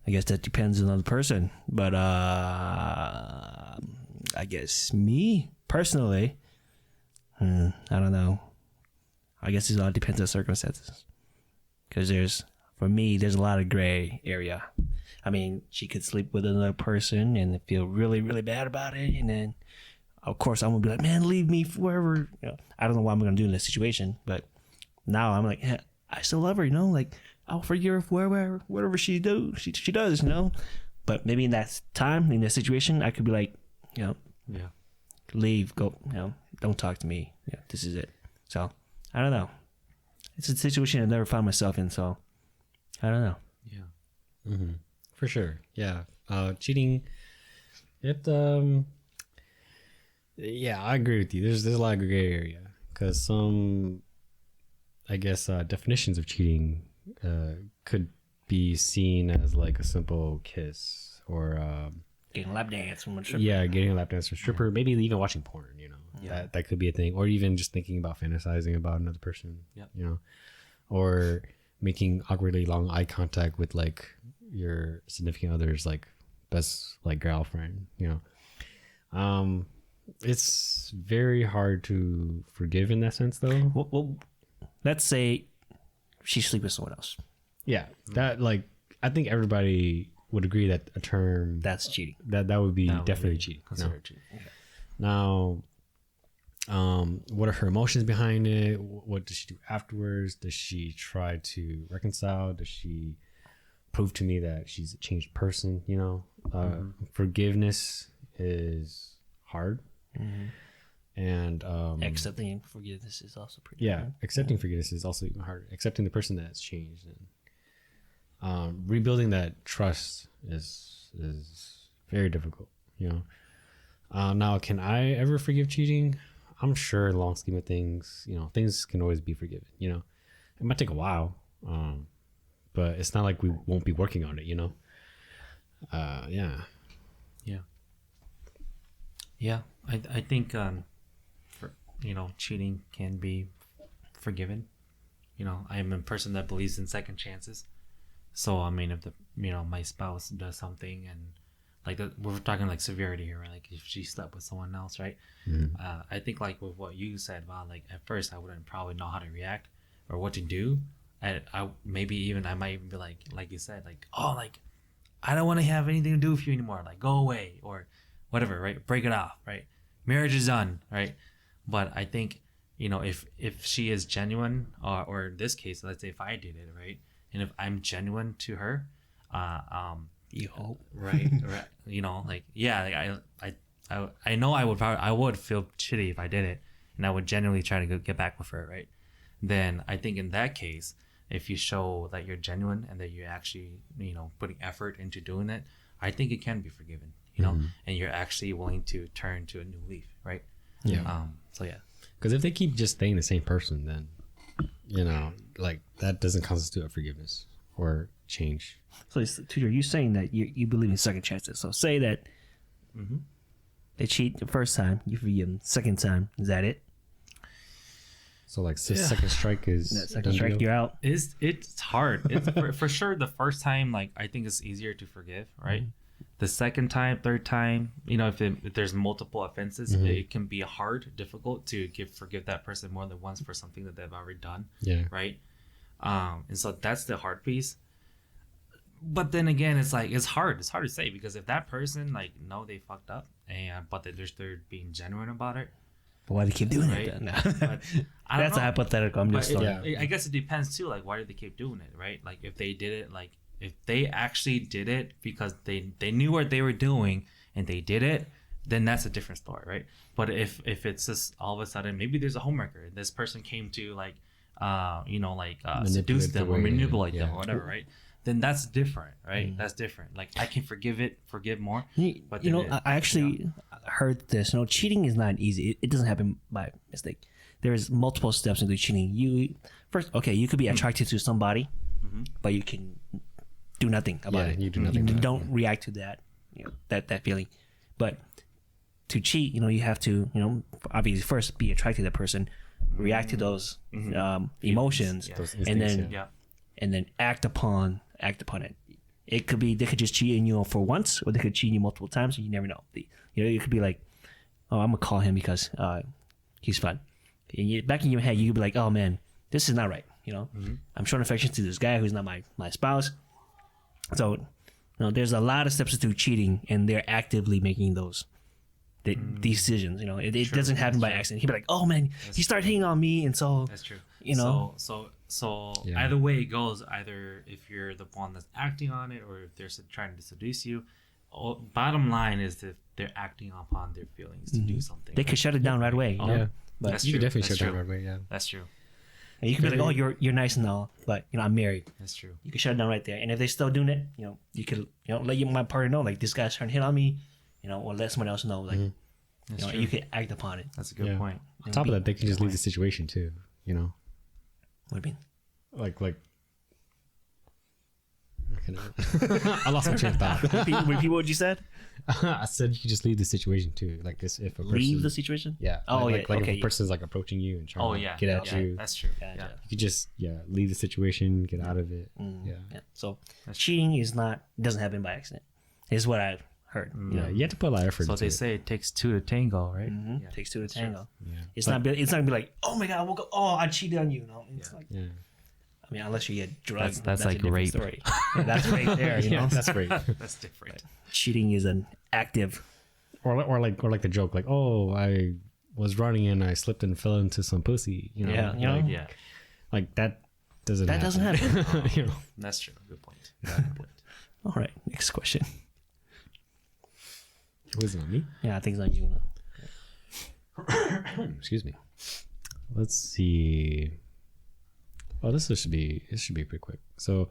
S1: I guess that depends on the person, but I guess me personally, I don't know. I guess it all depends on circumstances, because there's a lot of gray area. I mean, she could sleep with another person and feel really, really bad about it, and then of course I'm gonna be like, man, leave me forever. I don't know what I'm gonna do in this situation, but now I'm like, yeah, I still love her, like. I'll forgive her whatever she does, But maybe in that time, in that situation, I could be like, leave, go, don't talk to me. Yeah, this is it. So I don't know. It's a situation I've never found myself in, so I don't know.
S2: Yeah, for sure. Yeah, cheating. It. Yeah, I agree with you. There's a lot of gray area, because some, I guess, definitions of cheating could be seen as like a simple kiss or
S1: Getting a lap dance from a stripper.
S2: yeah, getting a lap dance from a stripper, maybe even watching porn, you know.
S3: Yeah.
S2: That could be a thing. Or even just thinking about fantasizing about another person.
S3: Yep.
S2: You know. Or making awkwardly long eye contact with like your significant other's like best like girlfriend, you know. It's very hard to forgive in that sense though.
S1: Well, let's say she sleeps with someone else.
S2: Yeah. That like I think everybody would agree that a term
S1: That's cheating.
S2: that would be
S3: That would
S2: definitely
S3: be
S2: cheating. No.
S3: considered cheating.
S2: Now, what are her emotions behind it? What does she do afterwards? Does she try to reconcile? Does she prove to me that she's a changed person? You know, forgiveness is hard, and
S1: Accepting forgiveness is also pretty
S2: yeah,
S1: hard.
S2: accepting forgiveness is also even hard. Accepting the person that's changed and rebuilding that trust is very difficult. You know. Now, can I ever forgive cheating? I'm sure in the long scheme of things, you know, things can always be forgiven, you know. It might take a while, but it's not like we won't be working on it, you know. Yeah.
S3: Yeah, I think for, you know, cheating can be forgiven. You know, I am a person that believes in second chances. So I mean, if the my spouse does something and like we're talking like severity here, right? Like if she slept with someone else, right? I think like with what you said, wow, like at first I wouldn't probably know how to react or what to do. I maybe even I might even be like you said, like, oh, like I don't want to have anything to do with you anymore. Like go away or whatever, right? Break it off, right? Marriage is done, right? But I think if she is genuine, or in this case, let's say if I did it, right, and if I'm genuine to her,
S1: You hope.
S3: right, like yeah, like I know I would feel shitty if I did it, and I would genuinely try to get back with her, right? Then I think in that case, if you show that you're genuine and that you're actually putting effort into doing it, I think it can be forgiven, and you're actually willing to turn to a new leaf, right?
S2: Yeah.
S3: So yeah.
S2: Because if they keep just staying the same person, then like that doesn't constitute a forgiveness or change.
S1: So, Tudor, you saying that you believe in second chances. So, say that they cheat the first time, you forgive them. Second time, is that it?
S2: So like second strike is
S1: That second
S2: done
S1: strike,
S2: deal?
S1: you're out.
S3: It's hard. It's for sure the first time, like I think it's easier to forgive, right? The second time, third time, if there's multiple offenses, it can be difficult to forgive that person more than once for something that they've already done.
S2: Yeah.
S3: Right. And so that's the hard piece. But then again, it's like it's hard to say, because if that person they fucked up but they're being genuine about it.
S1: But why do they keep doing
S3: Right.
S1: it then?
S3: But I don't
S1: That's a
S3: know.
S1: hypothetical. I'm just throwing.
S3: I guess it depends too. Like, why do they keep doing it, right? Like, if they did it, like, if they actually did it because they knew what they were doing and they did it, then that's a different story, right? But if it's just all of a sudden, maybe there's a homewrecker. This person came to seduce them or manipulate them or whatever, right? Then that's different, right? That's different. Like, I can forgive more. But then
S1: I actually heard this. Cheating is not easy. It doesn't happen by mistake. There's multiple steps into cheating. You could be attracted to somebody, but you can do nothing about it.
S2: You do nothing
S1: You
S2: about it.
S1: don't react to that, that feeling. But to cheat, you have to, obviously first be attracted to that person, react to those emotions,
S3: Yeah.
S2: Those
S1: and
S2: instincts,
S1: then
S3: yeah.
S1: and then act upon it. It could be they could just cheat on you for once, or they could cheat you multiple times, and you never know. It could be like, oh, I'm gonna call him because he's fun. And back in your head, you could be like, oh man, this is not right. I'm showing affection to this guy who's not my spouse. So, there's a lot of steps to cheating, and they're actively making those decisions. It doesn't happen by accident. He'd be like, oh man, he started hitting on me, and so
S3: That's true. So
S2: Yeah.
S3: either way it goes, either if you're the one that's acting on it or if they're trying to seduce you, bottom line is that they're acting upon their feelings to do something.
S1: they could shut it down right away.
S2: Yeah.
S1: But
S3: That's
S2: You
S3: true.
S2: could definitely
S3: That's
S2: shut
S3: true.
S2: down right away. Yeah.
S3: That's true.
S1: And you could be like, oh, you're nice and all, but I'm married.
S3: That's true.
S1: You can shut it down right there. And if they're still doing it, you could let my partner know, like, this guy's trying to hit on me, or let someone else know, like,
S3: That's true.
S1: you can act upon it.
S3: That's a good
S2: Yeah.
S3: point.
S2: On top of that, they can just leave the situation too.
S1: What do you mean?
S2: Like I lost my train of thought.
S1: Repeat what you said.
S2: I said you could just leave the situation too. Like this, if a person,
S1: Leave the situation.
S2: yeah.
S1: Oh,
S2: like,
S1: yeah,
S2: like
S1: okay,
S2: if a person's like approaching you and trying to get at you,
S3: That's true.
S1: Gotcha.
S3: Yeah.
S2: you could just leave the situation, get out of it. Yeah.
S1: Yeah. So cheating doesn't happen by accident. Is what I've heard.
S2: Yeah, you have to put a lot of effort.
S3: So
S2: into
S3: they
S2: it.
S3: say it takes two to tango, right?
S1: Mm-hmm. Takes two to tango.
S2: Yeah.
S1: It's not gonna be like, oh my god, I woke up, oh I cheated on you. No, it's like,
S2: Yeah.
S1: I mean, unless you get drugged,
S3: That's
S1: a
S3: like
S1: different
S3: rape.
S1: Story. Yeah, that's right there. You know,
S2: That's great.
S3: That's different.
S1: cheating is an active.
S2: or like the joke, like, oh, I was running and I slipped and fell into some pussy. You know,
S1: Yeah, you know?
S2: like,
S3: Yeah,
S2: like that doesn't.
S1: That doesn't happen.
S2: You know.
S3: that's true. Good point. Good point.
S1: All right, next question.
S2: Was it on me?
S1: Yeah, I think it's on you now.
S2: Excuse me. Let's see. Oh, this should be pretty quick. So,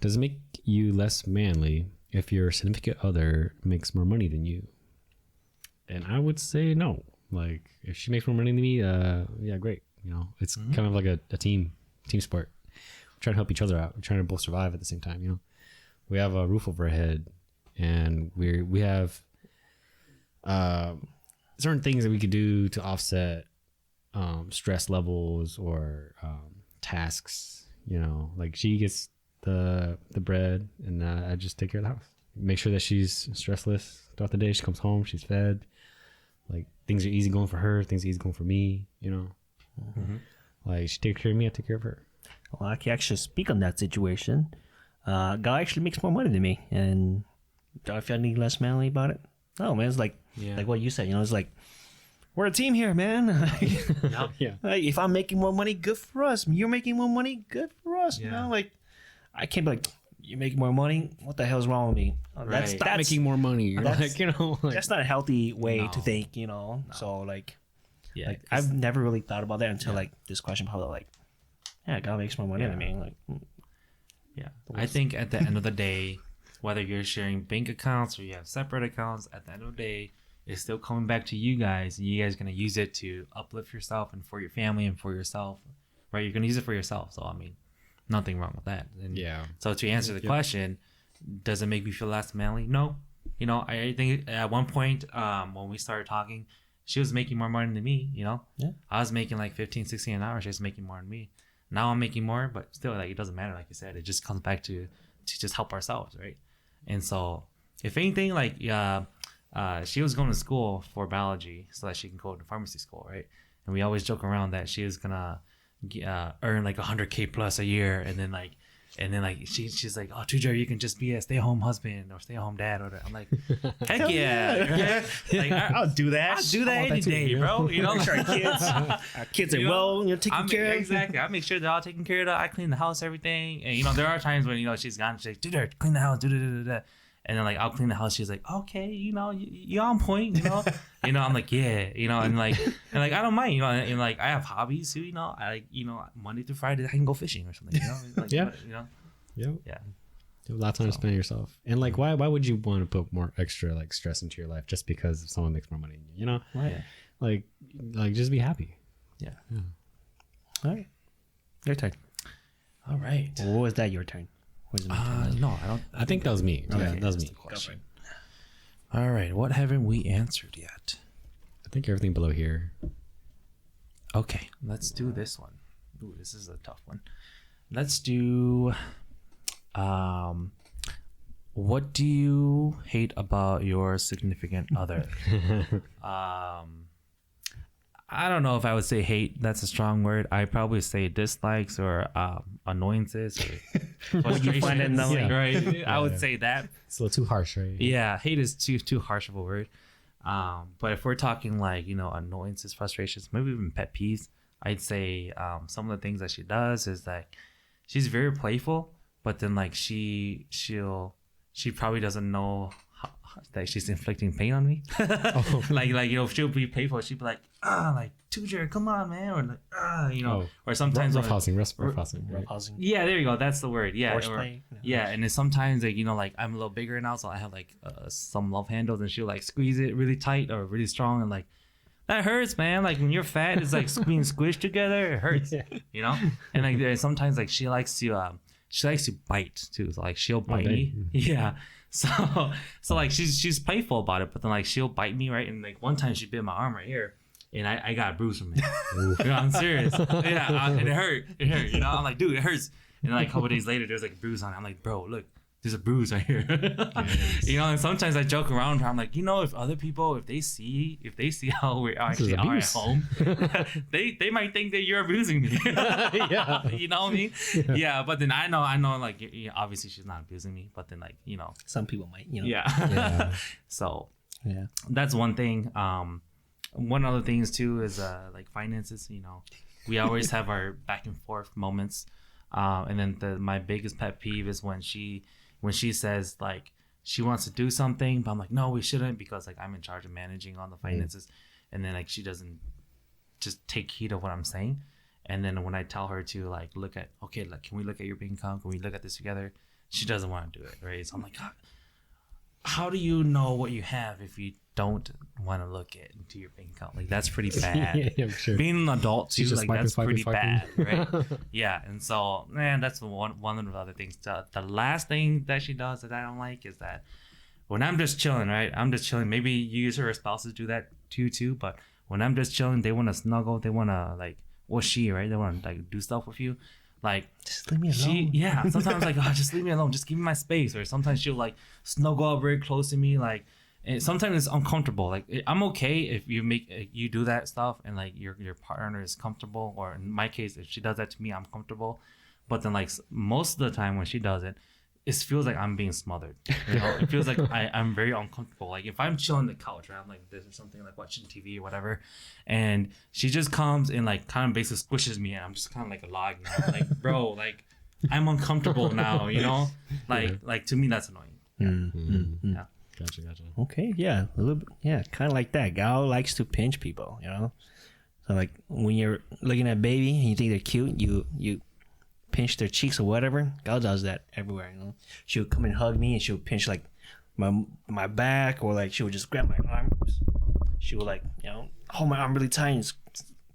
S2: does it make you less manly if your significant other makes more money than you? And I would say no. Like, if she makes more money than me, yeah, great. You know, it's kind of like a team sport. We're trying to help each other out. We're trying to both survive at the same time. You know, we have a roof over our head, and we have certain things that we could do to offset stress levels or tasks. You know, like she gets the bread, and I just take care of the house. Make sure that she's stressless throughout the day. She comes home, she's fed. Like, things are easy going for her, things are easy going for me. You know, like she takes care of me, I take care of her.
S1: Well, I can actually speak on that situation. Guy actually makes more money than me, and do I feel any less manly about it? No, man. It's like what you said. You know, it's like we're a team here, man.
S2: Yeah.
S1: Like, if I'm making more money, good for us. You're making more money, good for us. You know, like I can't be like, you're making more money. What the hell's wrong with me? That's
S2: making more money. Like, you know, like,
S1: that's not a healthy way to think. You know, so like,
S3: Yeah,
S1: like I've never really thought about that until like this question popped up. Like, yeah, God makes more money than me. Like,
S3: Yeah, I think at the end of the day, whether you're sharing bank accounts or you have separate accounts, at the end of the day, it's still coming back to you guys. And you guys are gonna use it to uplift yourself and for your family and for yourself, right? You're gonna use it for yourself. So I mean, nothing wrong with that. And
S2: yeah.
S3: so to answer the question, does it make me feel less manly? No. You know, I think at one point when we started talking, she was making more money than me. You know, I was making like 15, 16 an hour. She was making more than me. Now I'm making more, but still, like, it doesn't matter. Like you said, it just comes back to just help ourselves, right? And so, if anything, like, she was going to school for biology so that she can go to pharmacy school, right? And we always joke around that she was gonna earn like $100K plus a year, and then she's like, oh, Tujar, you can just be a stay-at-home husband or stay-at-home dad, or I'm like, heck yeah, like,
S1: I'll do that.
S3: I'll do that any day, bro. You know,
S1: Make sure our kids are well, taken care of.
S3: Exactly. I make sure they're all taken care of. I clean the house, everything. And there are times when she's gone. She's like, dude, clean the house, and then like I'll clean the house. She's like, okay, you're on point. I'm like, yeah, and like I don't mind. And like I have hobbies too. I like Monday through Friday I can go fishing or something. Like,
S2: Yeah.
S3: Yeah.
S2: You have a lot of time to spend yourself. And like, why would you want to put more extra like stress into your life just because someone makes more money than you? You know,
S1: Right.
S2: Like just be happy.
S3: Yeah.
S1: All right. Your turn.
S3: All right.
S1: What was that? Your turn. What is my turn?
S3: No, I don't.
S2: I think that was me.
S1: Okay.
S2: Yeah, that was me.
S3: Question. All right. What haven't we answered yet?
S2: I think everything below here.
S3: Okay, let's do this one. Ooh, this is a tough one. Let's do what do you hate about your significant other? I don't know if I would say hate. That's a strong word. I probably say dislikes or annoyances or
S1: What you find annoying.
S3: right? I would say that.
S2: It's a little too harsh, right?
S3: Yeah, hate is too harsh of a word. But if we're talking like annoyances, frustrations, maybe even pet peeves, I'd say some of the things that she does is like she's very playful, but then like she probably doesn't know that she's inflicting pain on me. Like she'll be playful. She'll be like like Tujar, come on, man, or like or sometimes
S2: roughhousing.
S1: Roughhousing.
S3: Yeah, there you go. That's the word. Yeah,
S1: Horseplay?
S3: Yeah, and then sometimes like I'm a little bigger now, so I have like some love handles, and she'll like squeeze it really tight or really strong, and like that hurts, man. Like when you're fat, it's like being squished together. It hurts, And like sometimes like she likes to she likes to bite too. So like she'll bite
S2: dang.
S3: me. Yeah. So like she's playful about it, but then like she'll bite me, right? And like one time she bit my arm right here, and I got a bruise from it. You know, I'm serious. Yeah, and it hurt. It hurt. You know, I'm like, dude, it hurts. And like a couple days later, there's like a bruise on it. I'm like, bro, look, there's a bruise right here. You know, and sometimes I joke around with her. I'm like, you know, if other people, if they see how we actually are at home, they might think that you're abusing me.
S2: Yeah.
S3: You know what I mean? Yeah. But then I know, like, obviously she's not abusing me. But then, like, you know,
S1: Some people might, you know.
S2: Yeah.
S3: So
S1: Yeah.
S3: that's one thing. One other thing is too is like finances. You know, we always have our back and forth moments. And then my biggest pet peeve is when she says like she wants to do something, but I'm like, no, we shouldn't, because like I'm in charge of managing all the finances. And then like she doesn't just take heed of what I'm saying. And then when I tell her to like look at, okay, like, can we look at your bank account? Can we look at this together? She doesn't want to do it, right? So I'm like, God, how do you know what you have if you don't want to look into your bank account? Like, that's pretty bad.
S2: Yeah, I'm sure.
S3: Being an adult too,
S2: She's just
S3: like
S2: swiping,
S3: that's
S2: swiping,
S3: pretty
S2: swiping.
S3: bad, right? Yeah, and so man, that's one of the other things. The last thing that she does that I don't like is that when I'm just chilling, right? I'm just chilling. Maybe you use her spouses do that too, but when I'm just chilling, they want to snuggle. They want to like, well, right? They want to like do stuff with you. Like,
S1: Just leave me alone.
S3: Yeah, sometimes like, oh, just leave me alone, just give me my space. Or sometimes she'll like snuggle up very close to me, like, and sometimes it's uncomfortable. Like, I'm okay if you do that stuff and like your partner is comfortable, or in my case, if she does that to me, I'm comfortable. But then like most of the time when she does it, it feels like I'm being smothered. You know, it feels like I'm very uncomfortable. Like if I'm chilling on the couch, right, I'm like this or something, like watching TV or whatever, and she just comes and like kind of basically squishes me, and I'm just kind of like a log now. Like, bro, like I'm uncomfortable now. You know, like to me that's annoying. Yeah.
S2: Gotcha.
S1: Okay, yeah, a little bit, yeah, kind of like that. Gal likes to pinch people, you know. So like when you're looking at baby and you think they're cute, you pinch their cheeks or whatever. Gal does that everywhere, you know. She'll come and hug me, and she'll pinch like my back, or like she'll just grab my arm. She will like, you know, hold my arm really tight and just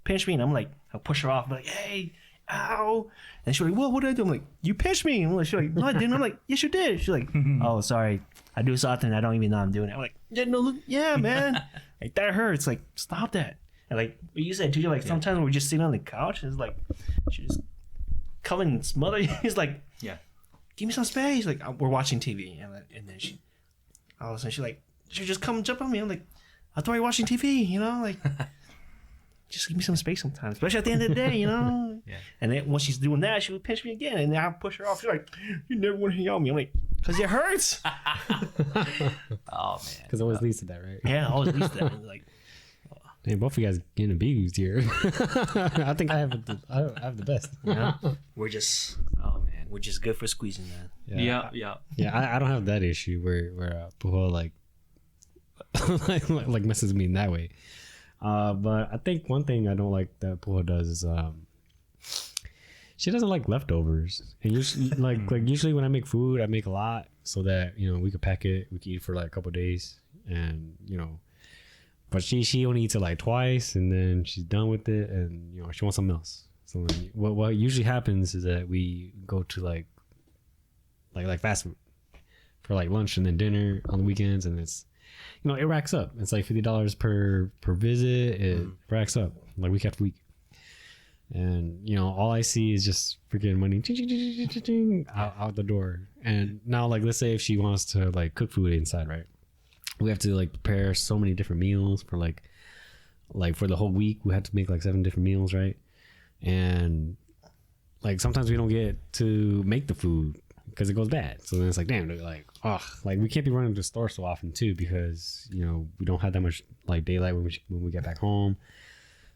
S1: pinch me, and I'm like, I'll push her off. I'm like, hey, ow. And she's like, what did I do? I'm like, you pinched me. And she's like, no, I didn't. I'm like, yes, you did. She's like, oh, sorry. I do so often I don't even know I'm doing it. I'm like, yeah, no, look, yeah, man. Like, that hurts. Like, stop that. And like what you said too, like sometimes we're just sitting on the couch, and it's like she just come and smother you. It's like,
S3: Yeah.
S1: give me some space. Like, we're watching TV, and then she all of a sudden she just come and jump on me. I'm like, I thought you were watching TV, you know, like just give me some space sometimes, especially at the end of the day, you know.
S3: Yeah.
S1: And then once she's doing that, she would pinch me again, and then I push her off. She's like, you never want to hang out with me. I'm like, because it hurts.
S3: Oh man.
S2: Because it always leads to that, right?
S1: Yeah, always leads to that. It's like,
S2: Hey, both of you guys getting abused here. I think I have the best.
S1: yeah, we're just
S3: Oh man.
S1: good for squeezing, man.
S3: Yeah.
S2: Yeah, I don't have that issue where Pujo like like messes me in that way. But I think one thing I don't like that Pujo does is she doesn't like leftovers. And usually like usually when I make food, I make a lot so that, you know, we could pack it, we could eat for like a couple of days, and you know. But she only eats it like twice, and then she's done with it, and you know she wants something else. So then what usually happens is that we go to like fast food for like lunch and then dinner on the weekends, and it's, you know, it racks up. It's like $50 per visit. It racks up like week after week, and you know all I see is just freaking money out the door. And now like let's say if she wants to like cook food inside, right? We have to like prepare so many different meals for like for the whole week. We have to make like 7 different meals, right? And like sometimes we don't get to make the food because it goes bad. So then it's like, damn, like, like we can't be running to the store so often too, because you know we don't have that much like daylight when we get back home.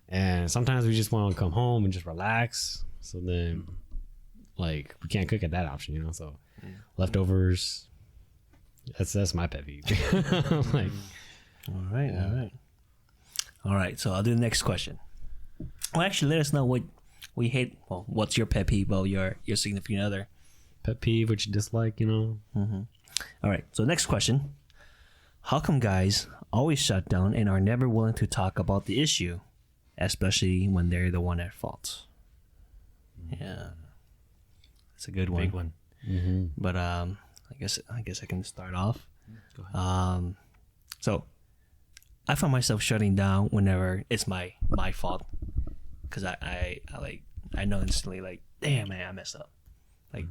S2: And sometimes we just want to come home and just relax. So then like we can't cook at that option, you know. So leftovers. That's my pet peeve. Like,
S1: all right. So I'll do the next question. Well, actually, let us know what we hate. Well, what's your pet peeve about your significant other?
S2: pet peeve, what you dislike, you know.
S1: All right. So next question: how come guys always shut down and are never willing to talk about the issue, especially when they're the one at fault? Yeah. It's a good one.
S3: Big one.
S2: Mm-hmm.
S1: But I guess I can start off.
S3: Go ahead.
S1: So I find myself shutting down whenever it's my fault, because I know instantly, like, damn man, I messed up. Like,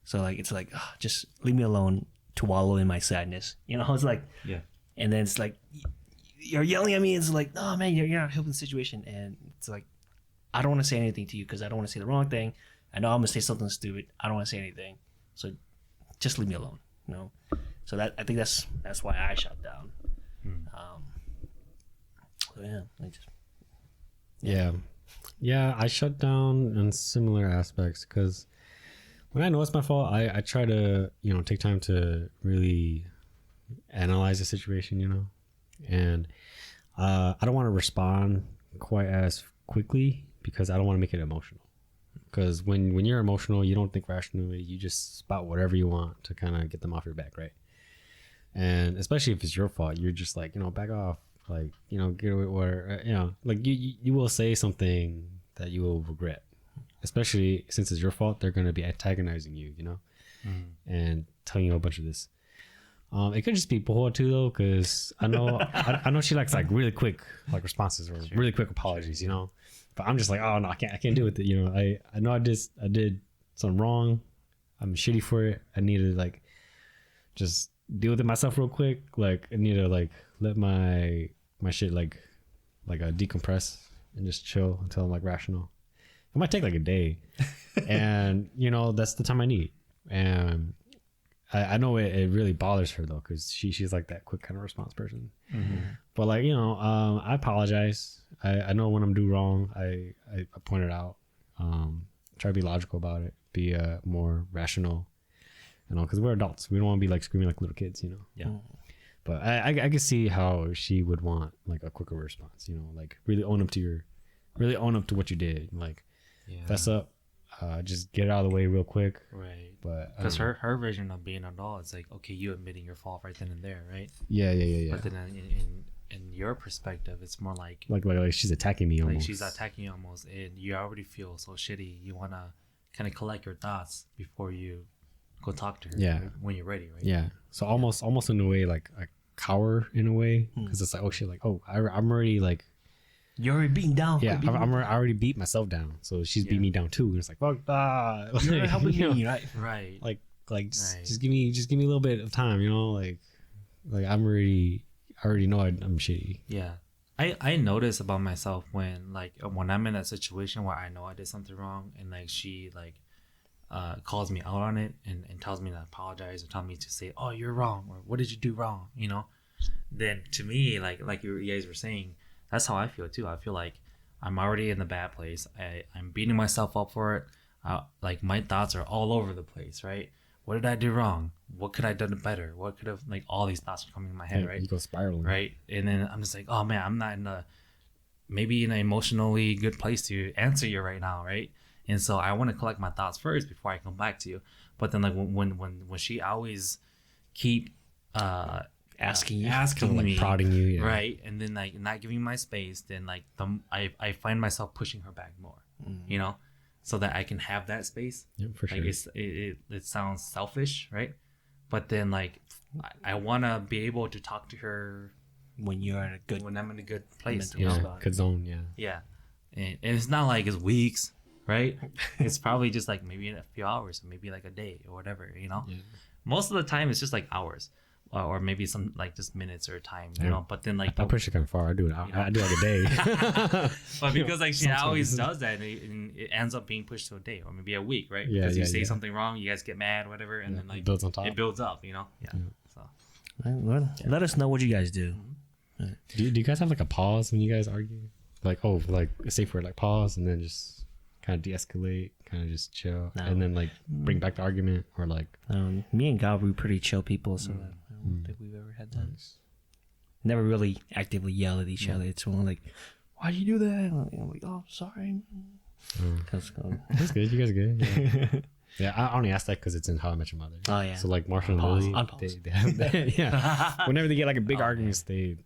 S1: so like it's like, just leave me alone to wallow in my sadness. You know, it's like,
S3: Yeah.
S1: and then it's like you're yelling at me. It's like, oh man, you're not helping the situation, and it's like I don't want to say anything to you because I don't want to say the wrong thing. I know I'm gonna say something stupid. I don't want to say anything, so just leave me alone. You know, so that I think that's why I shut down. So yeah, I just
S2: yeah, I shut down in similar aspects because when I know it's my fault, I try to take time to really analyze the situation, and I don't want to respond quite as quickly because I don't want to make it emotional. Because when you're emotional, you don't think rationally. You just spout whatever you want to kind of get them off your back, right? And especially if it's your fault, you're just like, back off, like, get away, or like you will say something that you will regret. Especially since it's your fault, they're going to be antagonizing you, and telling you a bunch of this. It could just be poor too, though, because I know I know she likes like really quick like responses or really quick apologies, But I'm just like, oh no, I can't deal with it. I know I did something wrong. I'm shitty for it. I need to like just deal with it myself real quick. Like I need to like let my shit like decompress and just chill until I'm like rational. It might take like a day, and that's the time I need. And I know it really bothers her though, because she's like that quick kind of response person. But like I apologize. I know when I'm do wrong. I point it out. Try to be logical about it. Be more rational. Because we're adults. We don't want to be like screaming like little kids.
S3: Yeah.
S2: But I can see how she would want like a quicker response. Like really own up to what you did. Like fess up. Just get it out of the way real quick.
S3: Right.
S2: But
S3: because her version of being an adult is like, okay, you admitting your fault right then and there, right?
S2: Yeah.
S3: But then in your perspective, it's more like
S2: she's attacking me almost.
S3: Like she's attacking you almost, and you already feel so shitty. You want to kind of collect your thoughts before you go talk to her.
S2: Yeah.
S3: When you're ready, right?
S2: Yeah. So almost in a way like a cower in a way, because it's like, oh shit, like, oh, I'm already like.
S1: You're already beaten down.
S2: Yeah, I already beat myself down, so she's beat me down too. And it's like, fuck,
S1: you're helping me, right?
S3: Right.
S2: Like just give me a little bit of time, like I already know I'm shitty.
S3: Yeah, I notice about myself when I'm in that situation where I know I did something wrong, and like she like calls me out on it and tells me to apologize or tell me to say, oh, you're wrong, or what did you do wrong, Then to me, like you guys were saying, that's how I feel too. I feel like I'm already in the bad place. I'm beating myself up for it. Like my thoughts are all over the place, right? What did I do wrong? What could I have done better? What could have, like, all these thoughts are coming in my head, right?
S2: You go spiraling.
S3: Right. And then I'm just like, oh man, I'm not in maybe in an emotionally good place to answer you right now, right? And so I want to collect my thoughts first before I come back to you. But then like when she always keep asking
S2: like
S3: me,
S2: prodding you, yeah.
S3: right, and then like not giving my space, then like I find myself pushing her back more, so that I can have that space.
S2: Yeah, for sure.
S3: Like it sounds selfish, right? But then like I want to be able to talk to her
S1: when
S3: I'm in a good place,
S2: good zone,
S3: yeah. And it's not like it's weeks, right? It's probably just like maybe in a few hours, or maybe like a day or whatever,
S2: Yeah.
S3: Most of the time it's just like hours. Or maybe some like just minutes or time, But then like
S2: I push it kind of far. I do it. I do like a day.
S3: But because like she always does that, and it ends up being pushed to a day or maybe a week, right?
S2: Yeah,
S3: because you say something wrong, you guys get mad, whatever, and then like
S2: it builds on top.
S3: It builds up, Yeah. So
S1: Well, let us know what you guys do.
S2: Do you guys have like a pause when you guys argue? Like, oh, like a safe word, like pause, and then just kind of de-escalate, kind of just chill, and then like bring back the argument, or like.
S1: Me and God, we're pretty chill people, so I don't think we've ever had that. Never really actively yell at each other. It's more like, "Why'd you do that?" And I'm like, "Oh, sorry."
S2: That's good. You guys are good. Yeah, I only asked that because it's in How I Met Your Mother.
S1: Oh yeah.
S2: So like Marshall and Lily, they have that. Yeah. Whenever they get like a big arguments, they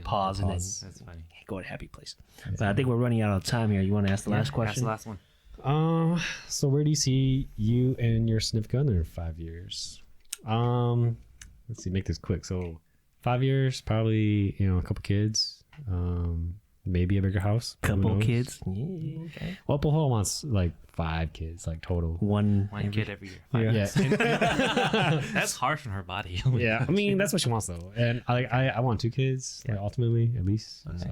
S1: pause and then
S3: that's funny.
S1: go to a happy place. But I think we're running out of time here. You want to ask the last question?
S3: That's the last one.
S2: So where do you see you and your significant other in 5 years? Let's see, make this quick. So 5 years, probably, a couple kids, maybe a bigger house. Who
S1: Couple
S2: knows?
S1: kids. Yeah, okay.
S2: Well, Paul wants like 5 kids, like total.
S1: One
S3: Kid every year.
S2: Yeah.
S3: That's harsh on her body.
S2: Yeah, I mean that's what she wants though, and I want 2 kids, like, ultimately at least. So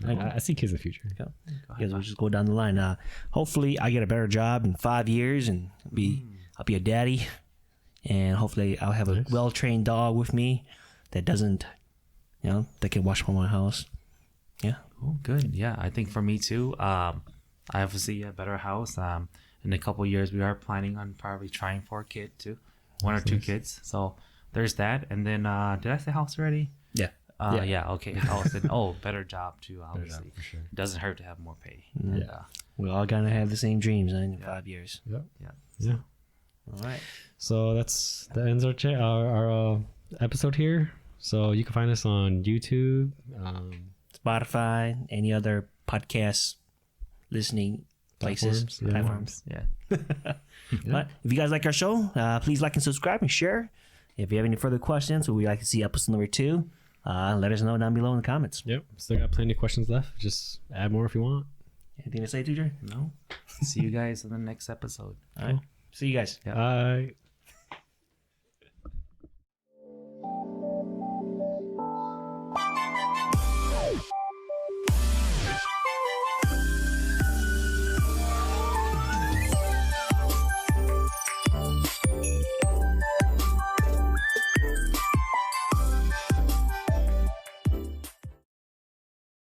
S2: I see kids in the future.
S1: Go. Because we'll just go down the line. Hopefully, I get a better job in 5 years, and I'll be a daddy, and hopefully, I'll have a well-trained dog with me that doesn't, that can watch from my house. Yeah.
S3: Oh, good. Yeah, I think for me too. I obviously a better house. In a couple of years, we are planning on probably trying for a kid too, 1 or 2 kids. So there's that. And then, did I say house already?
S1: Yeah.
S3: Yeah. Okay. House and better job too. Obviously,
S2: job, for sure.
S3: It doesn't hurt to have more pay.
S1: Yeah.
S3: And,
S1: We're all going to have the same dreams in 5 years.
S2: Yep.
S3: yeah.
S1: All right.
S2: So that ends our episode here. So you can find us on YouTube,
S1: Spotify, any other podcast listening places, platforms.
S3: Yeah.
S1: But if you guys like our show, please like and subscribe and share. If you have any further questions or would like to see episode number 2, let us know down below in the comments.
S2: Yep. Still got plenty of questions left. Just add more if you want.
S1: Anything to say, TJ?
S3: No. See you guys in the next episode.
S1: All right. See you guys.
S3: Yeah.
S2: Bye.